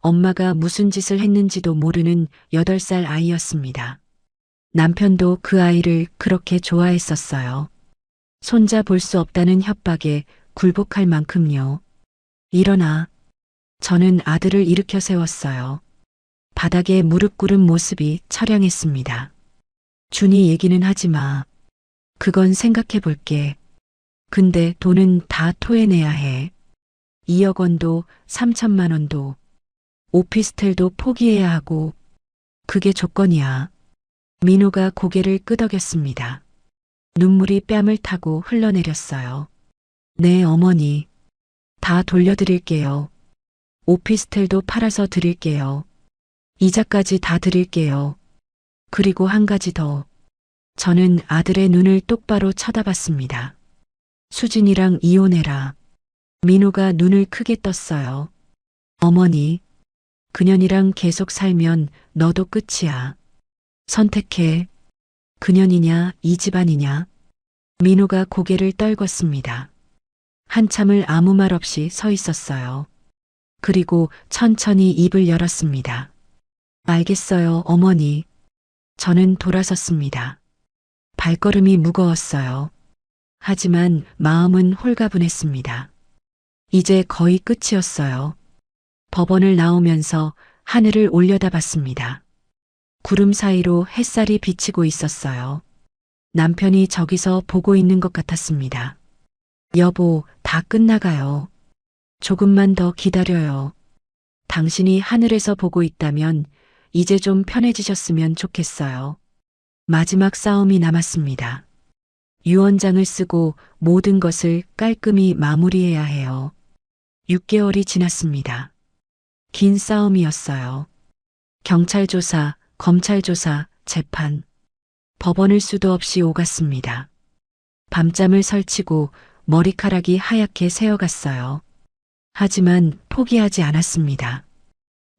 엄마가 무슨 짓을 했는지도 모르는 8살 아이였습니다. 남편도 그 아이를 그렇게 좋아했었어요. 손자 볼 수 없다는 협박에 굴복할 만큼요. 일어나. 저는 아들을 일으켜 세웠어요. 바닥에 무릎 꿇은 모습이 처량했습니다. 준이 얘기는 하지 마. 그건 생각해 볼게. 근데 돈은 다 토해내야 해. 2억 원도 3천만 원도. 오피스텔도 포기해야 하고. 그게 조건이야. 민호가 고개를 끄덕였습니다. 눈물이 뺨을 타고 흘러내렸어요. 네, 어머니. 다 돌려드릴게요. 오피스텔도 팔아서 드릴게요. 이자까지 다 드릴게요. 그리고 한 가지 더. 저는 아들의 눈을 똑바로 쳐다봤습니다. 수진이랑 이혼해라. 민호가 눈을 크게 떴어요. 어머니, 그년이랑 계속 살면 너도 끝이야. 선택해. 그년이냐, 이 집안이냐. 민호가 고개를 떨궜습니다. 한참을 아무 말 없이 서 있었어요. 그리고 천천히 입을 열었습니다. 알겠어요, 어머니. 저는 돌아섰습니다. 발걸음이 무거웠어요. 하지만 마음은 홀가분했습니다. 이제 거의 끝이었어요. 법원을 나오면서 하늘을 올려다봤습니다. 구름 사이로 햇살이 비치고 있었어요. 남편이 저기서 보고 있는 것 같았습니다. 여보, 다 끝나가요. 조금만 더 기다려요. 당신이 하늘에서 보고 있다면 이제 좀 편해지셨으면 좋겠어요. 마지막 싸움이 남았습니다. 유언장을 쓰고 모든 것을 깔끔히 마무리해야 해요. 6개월이 지났습니다. 긴 싸움이었어요. 경찰 조사, 검찰 조사, 재판. 법원을 수도 없이 오갔습니다. 밤잠을 설치고 머리카락이 하얗게 새어갔어요. 하지만 포기하지 않았습니다.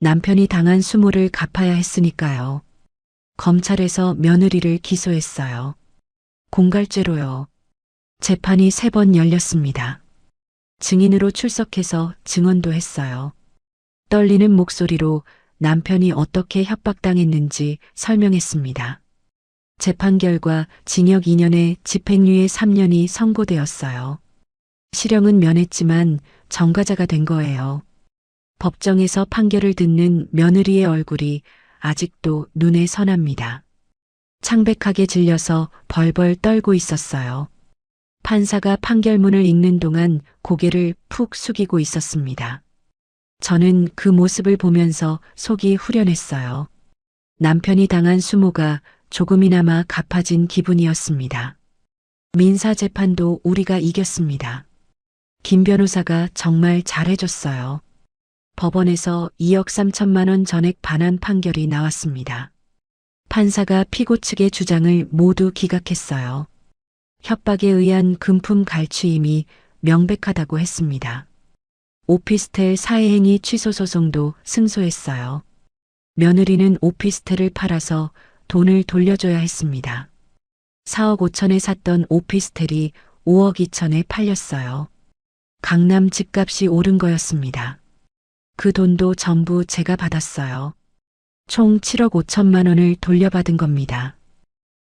남편이 당한 수모를 갚아야 했으니까요. 검찰에서 며느리를 기소했어요. 공갈죄로요. 재판이 3번 열렸습니다. 증인으로 출석해서 증언도 했어요. 떨리는 목소리로 남편이 어떻게 협박당했는지 설명했습니다. 재판 결과 징역 2년에 집행유예 3년이 선고되었어요. 실형은 면했지만 전과자가 된 거예요. 법정에서 판결을 듣는 며느리의 얼굴이 아직도 눈에 선합니다. 창백하게 질려서 벌벌 떨고 있었어요. 판사가 판결문을 읽는 동안 고개를 푹 숙이고 있었습니다. 저는 그 모습을 보면서 속이 후련했어요. 남편이 당한 수모가 조금이나마 갚아진 기분이었습니다. 민사재판도 우리가 이겼습니다. 김 변호사가 정말 잘해줬어요. 법원에서 2억 3천만 원 전액 반환 판결이 나왔습니다. 판사가 피고 측의 주장을 모두 기각했어요. 협박에 의한 금품 갈취임이 명백하다고 했습니다. 오피스텔 사회행위 취소 소송도 승소했어요. 며느리는 오피스텔을 팔아서 돈을 돌려줘야 했습니다. 4억 5천에 샀던 오피스텔이 5억 2천에 팔렸어요. 강남 집값이 오른 거였습니다. 그 돈도 전부 제가 받았어요. 총 7억 5천만 원을 돌려받은 겁니다.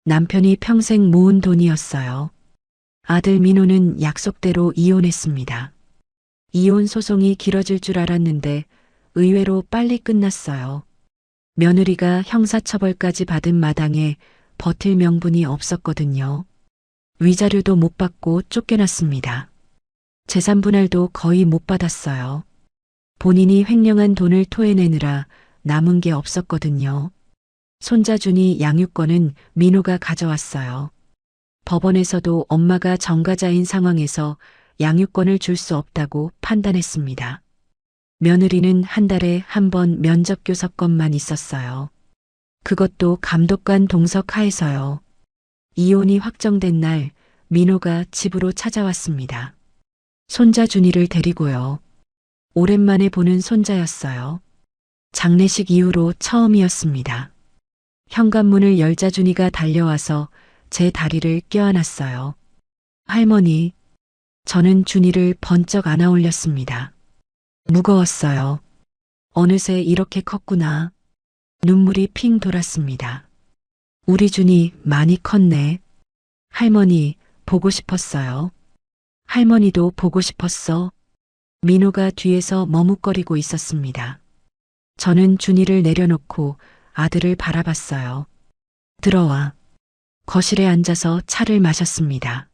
남편이 평생 모은 돈이었어요. 아들 민호는 약속대로 이혼했습니다. 이혼 소송이 길어질 줄 알았는데 의외로 빨리 끝났어요. 며느리가 형사처벌까지 받은 마당에 버틸 명분이 없었거든요. 위자료도 못 받고 쫓겨났습니다. 재산 분할도 거의 못 받았어요. 본인이 횡령한 돈을 토해내느라 남은 게 없었거든요. 손자 준이 양육권은 민호가 가져왔어요. 법원에서도 엄마가 전과자인 상황에서 양육권을 줄 수 없다고 판단했습니다. 며느리는 한 달에 한 번 면접 교섭권만 있었어요. 그것도 감독관 동석 하에서요. 이혼이 확정된 날 민호가 집으로 찾아왔습니다. 손자 준이를 데리고요. 오랜만에 보는 손자였어요. 장례식 이후로 처음이었습니다. 현관문을 열자 준이가 달려와서 제 다리를 껴안았어요. 할머니, 저는 준이를 번쩍 안아 올렸습니다. 무거웠어요. 어느새 이렇게 컸구나. 눈물이 핑 돌았습니다. 우리 준이 많이 컸네. 할머니, 보고 싶었어요. 할머니도 보고 싶었어. 민호가 뒤에서 머뭇거리고 있었습니다. 저는 준이를 내려놓고 아들을 바라봤어요. 들어와. 거실에 앉아서 차를 마셨습니다.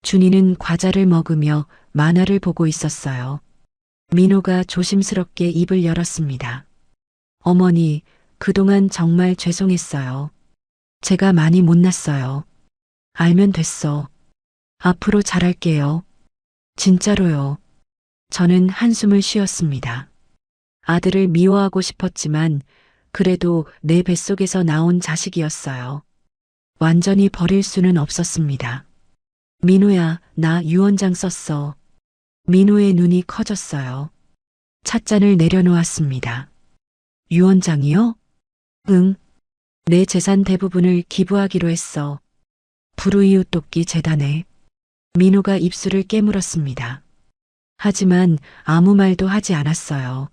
준이는 과자를 먹으며 만화를 보고 있었어요. 민호가 조심스럽게 입을 열었습니다. 어머니, 그동안 정말 죄송했어요. 제가 많이 못났어요. 알면 됐어. 앞으로 잘할게요. 진짜로요. 저는 한숨을 쉬었습니다. 아들을 미워하고 싶었지만 그래도 내 뱃속에서 나온 자식이었어요. 완전히 버릴 수는 없었습니다. 민호야, 나 유언장 썼어. 민호의 눈이 커졌어요. 찻잔을 내려놓았습니다. 유언장이요? 응. 내 재산 대부분을 기부하기로 했어. 불우이웃 돕기 재단에. 민호가 입술을 깨물었습니다. 하지만 아무 말도 하지 않았어요.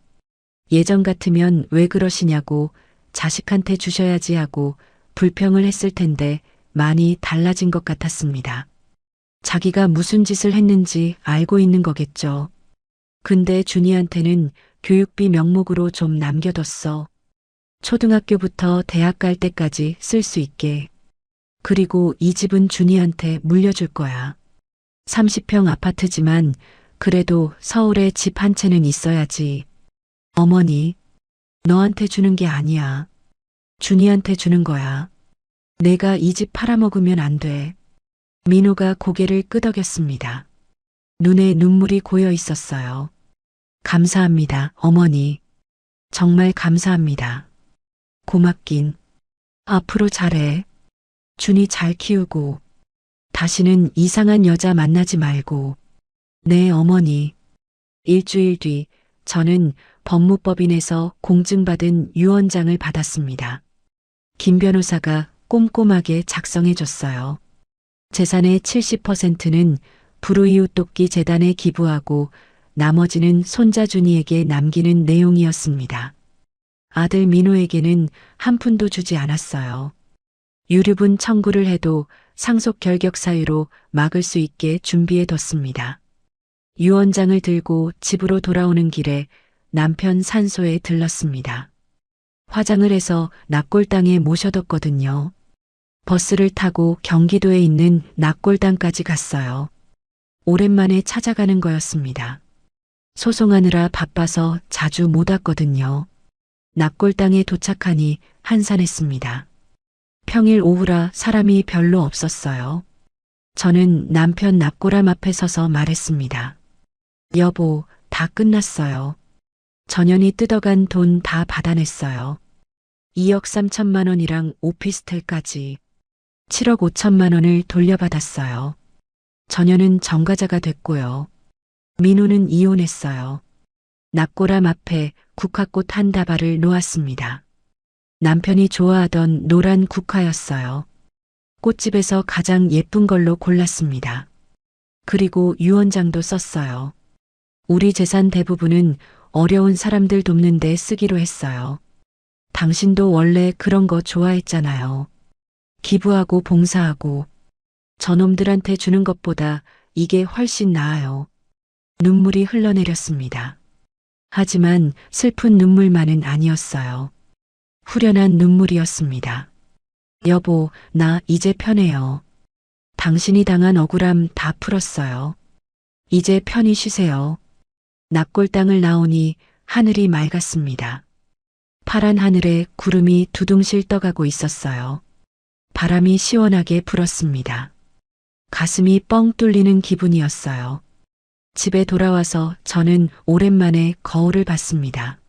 예전 같으면 왜 그러시냐고 자식한테 주셔야지 하고 불평을 했을 텐데 많이 달라진 것 같았습니다. 자기가 무슨 짓을 했는지 알고 있는 거겠죠. 근데 준이한테는 교육비 명목으로 좀 남겨뒀어. 초등학교부터 대학 갈 때까지 쓸 수 있게. 그리고 이 집은 준이한테 물려줄 거야. 30평 아파트지만 그래도 서울에 집 한 채는 있어야지. 어머니, 너한테 주는 게 아니야. 준이한테 주는 거야. 내가 이 집 팔아먹으면 안 돼. 민호가 고개를 끄덕였습니다. 눈에 눈물이 고여 있었어요. 감사합니다, 어머니. 정말 감사합니다. 고맙긴. 앞으로 잘해. 준이 잘 키우고. 다시는 이상한 여자 만나지 말고. 네, 어머니. 일주일 뒤 저는 법무법인에서 공증받은 유언장을 받았습니다. 김 변호사가 꼼꼼하게 작성해줬어요. 재산의 70%는 불우이웃 돕기 재단에 기부하고 나머지는 손자 준이에게 남기는 내용이었습니다. 아들 민호에게는 한 푼도 주지 않았어요. 유류분 청구를 해도 상속 결격 사유로 막을 수 있게 준비해뒀습니다. 유언장을 들고 집으로 돌아오는 길에 남편 산소에 들렀습니다. 화장을 해서 납골당에 모셔뒀거든요. 버스를 타고 경기도에 있는 납골당까지 갔어요. 오랜만에 찾아가는 거였습니다. 소송하느라 바빠서 자주 못 왔거든요. 납골당에 도착하니 한산했습니다. 평일 오후라 사람이 별로 없었어요. 저는 남편 납골함 앞에 서서 말했습니다. 여보, 다 끝났어요. 전현이 뜯어간 돈 다 받아냈어요. 2억 3천만 원이랑 오피스텔까지 7억 5천만 원을 돌려받았어요. 전현은 정가자가 됐고요. 민호는 이혼했어요. 납골함 앞에 국화꽃 한 다발을 놓았습니다. 남편이 좋아하던 노란 국화였어요. 꽃집에서 가장 예쁜 걸로 골랐습니다. 그리고 유언장도 썼어요. 우리 재산 대부분은 어려운 사람들 돕는 데 쓰기로 했어요. 당신도 원래 그런 거 좋아했잖아요. 기부하고 봉사하고. 저놈들한테 주는 것보다 이게 훨씬 나아요. 눈물이 흘러내렸습니다. 하지만 슬픈 눈물만은 아니었어요. 후련한 눈물이었습니다. 여보, 나 이제 편해요. 당신이 당한 억울함 다 풀었어요. 이제 편히 쉬세요. 납골당을 나오니 하늘이 맑았습니다. 파란 하늘에 구름이 두둥실 떠가고 있었어요. 바람이 시원하게 불었습니다. 가슴이 뻥 뚫리는 기분이었어요. 집에 돌아와서 저는 오랜만에 거울을 봤습니다.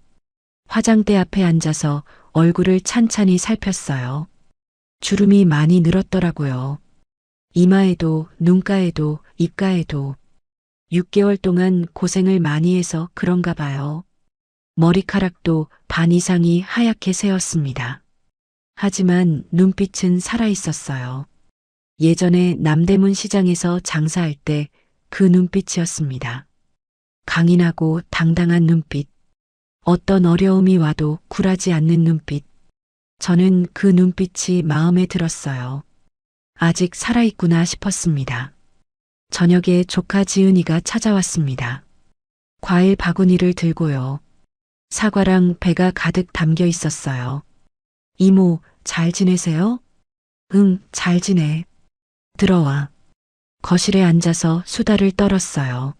화장대 앞에 앉아서 얼굴을 찬찬히 살폈어요. 주름이 많이 늘었더라고요. 이마에도 눈가에도 입가에도 6개월 동안 고생을 많이 해서 그런가 봐요. 머리카락도 반 이상이 하얗게 새었습니다. 하지만 눈빛은 살아있었어요. 예전에 남대문 시장에서 장사할 때 그 눈빛이었습니다. 강인하고 당당한 눈빛. 어떤 어려움이 와도 굴하지 않는 눈빛. 저는 그 눈빛이 마음에 들었어요. 아직 살아있구나 싶었습니다. 저녁에 조카 지은이가 찾아왔습니다. 과일 바구니를 들고요. 사과랑 배가 가득 담겨 있었어요. 이모, 잘 지내세요? 응, 잘 지내. 들어와. 거실에 앉아서 수다를 떨었어요.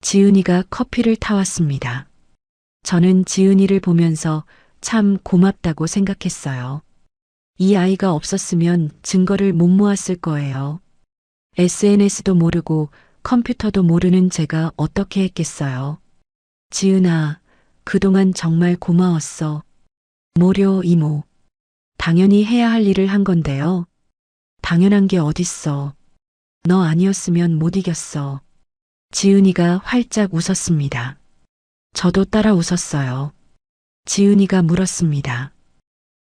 지은이가 커피를 타왔습니다. 저는 지은이를 보면서 참 고맙다고 생각했어요. 이 아이가 없었으면 증거를 못 모았을 거예요. SNS도 모르고 컴퓨터도 모르는 제가 어떻게 했겠어요. 지은아, 그동안 정말 고마웠어. 모려 이모. 당연히 해야 할 일을 한 건데요. 당연한 게 어딨어. 너 아니었으면 못 이겼어. 지은이가 활짝 웃었습니다. 저도 따라 웃었어요. 지은이가 물었습니다.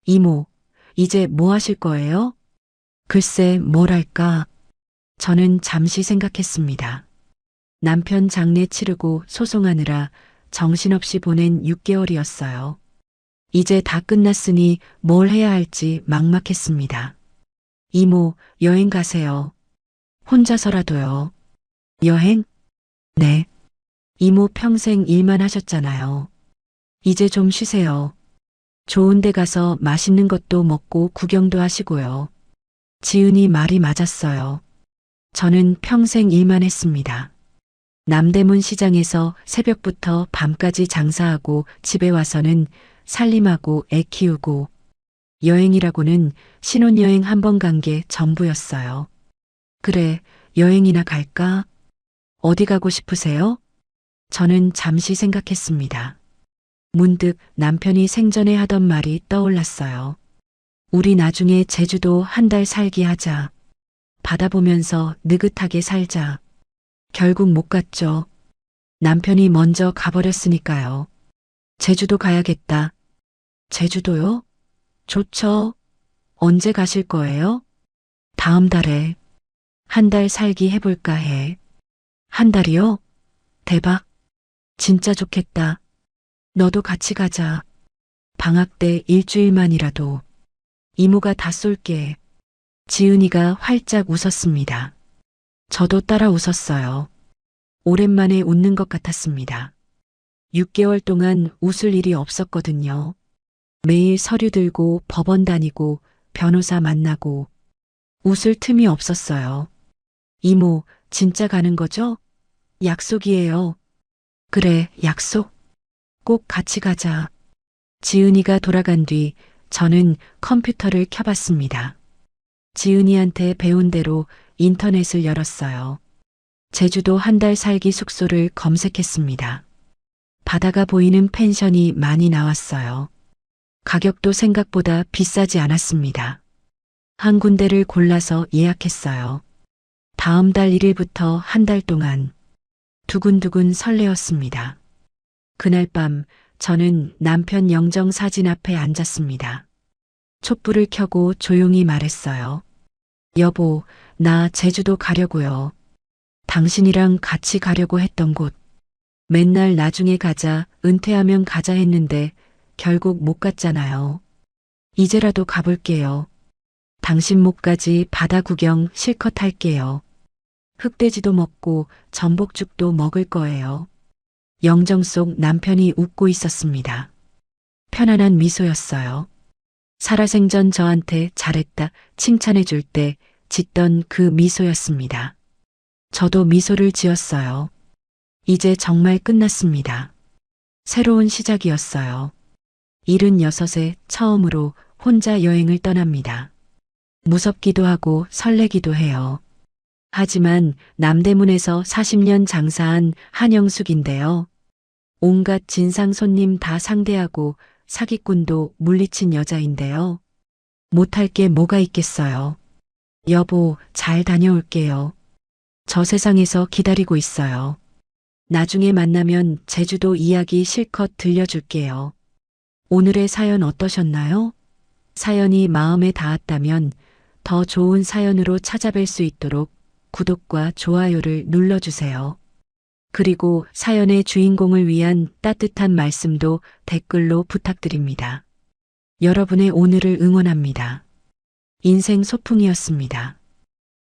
이모, 이제 뭐 하실 거예요? 글쎄, 뭘 할까? 저는 잠시 생각했습니다. 남편 장례 치르고 소송하느라 정신없이 보낸 6개월이었어요. 이제 다 끝났으니 뭘 해야 할지 막막했습니다. 이모, 여행 가세요. 혼자서라도요. 여행? 네. 이모 평생 일만 하셨잖아요. 이제 좀 쉬세요. 좋은 데 가서 맛있는 것도 먹고 구경도 하시고요. 지은이 말이 맞았어요. 저는 평생 일만 했습니다. 남대문 시장에서 새벽부터 밤까지 장사하고 집에 와서는 살림하고 애 키우고 여행이라고는 신혼여행 한 번 간 게 전부였어요. 그래, 여행이나 갈까? 어디 가고 싶으세요? 저는 잠시 생각했습니다. 문득 남편이 생전에 하던 말이 떠올랐어요. 우리 나중에 제주도 한 달 살기 하자. 바다 보면서 느긋하게 살자. 결국 못 갔죠. 남편이 먼저 가버렸으니까요. 제주도 가야겠다. 제주도요? 좋죠. 언제 가실 거예요? 다음 달에. 한 달 살기 해볼까 해. 한 달이요? 대박. 진짜 좋겠다. 너도 같이 가자. 방학 때 일주일만이라도. 이모가 다 쏠게. 지은이가 활짝 웃었습니다. 저도 따라 웃었어요. 오랜만에 웃는 것 같았습니다. 6개월 동안 웃을 일이 없었거든요. 매일 서류 들고 법원 다니고 변호사 만나고 웃을 틈이 없었어요. 이모, 진짜 가는 거죠? 약속이에요. 그래, 약속. 꼭 같이 가자. 지은이가 돌아간 뒤 저는 컴퓨터를 켜봤습니다. 지은이한테 배운 대로 인터넷을 열었어요. 제주도 한 달 살기 숙소를 검색했습니다. 바다가 보이는 펜션이 많이 나왔어요. 가격도 생각보다 비싸지 않았습니다. 한 군데를 골라서 예약했어요. 다음 달 1일부터 한 달 동안 두근두근 설레었습니다. 그날 밤 저는 남편 영정 사진 앞에 앉았습니다. 촛불을 켜고 조용히 말했어요. 여보, 나 제주도 가려고요. 당신이랑 같이 가려고 했던 곳. 맨날 나중에 가자, 은퇴하면 가자 했는데 결국 못 갔잖아요. 이제라도 가볼게요. 당신 목까지 바다 구경 실컷 할게요. 흑돼지도 먹고 전복죽도 먹을 거예요. 영정 속 남편이 웃고 있었습니다. 편안한 미소였어요. 살아생전 저한테 잘했다 칭찬해 줄 때 짓던 그 미소였습니다. 저도 미소를 지었어요. 이제 정말 끝났습니다. 새로운 시작이었어요. 76에 처음으로 혼자 여행을 떠납니다. 무섭기도 하고 설레기도 해요. 하지만 남대문에서 40년 장사한 한영숙인데요. 온갖 진상 손님 다 상대하고 사기꾼도 물리친 여자인데요. 못할 게 뭐가 있겠어요. 여보, 잘 다녀올게요. 저 세상에서 기다리고 있어요. 나중에 만나면 제주도 이야기 실컷 들려줄게요. 오늘의 사연 어떠셨나요? 사연이 마음에 닿았다면 더 좋은 사연으로 찾아뵐 수 있도록 구독과 좋아요를 눌러주세요. 그리고 사연의 주인공을 위한 따뜻한 말씀도 댓글로 부탁드립니다. 여러분의 오늘을 응원합니다. 인생 소풍이었습니다.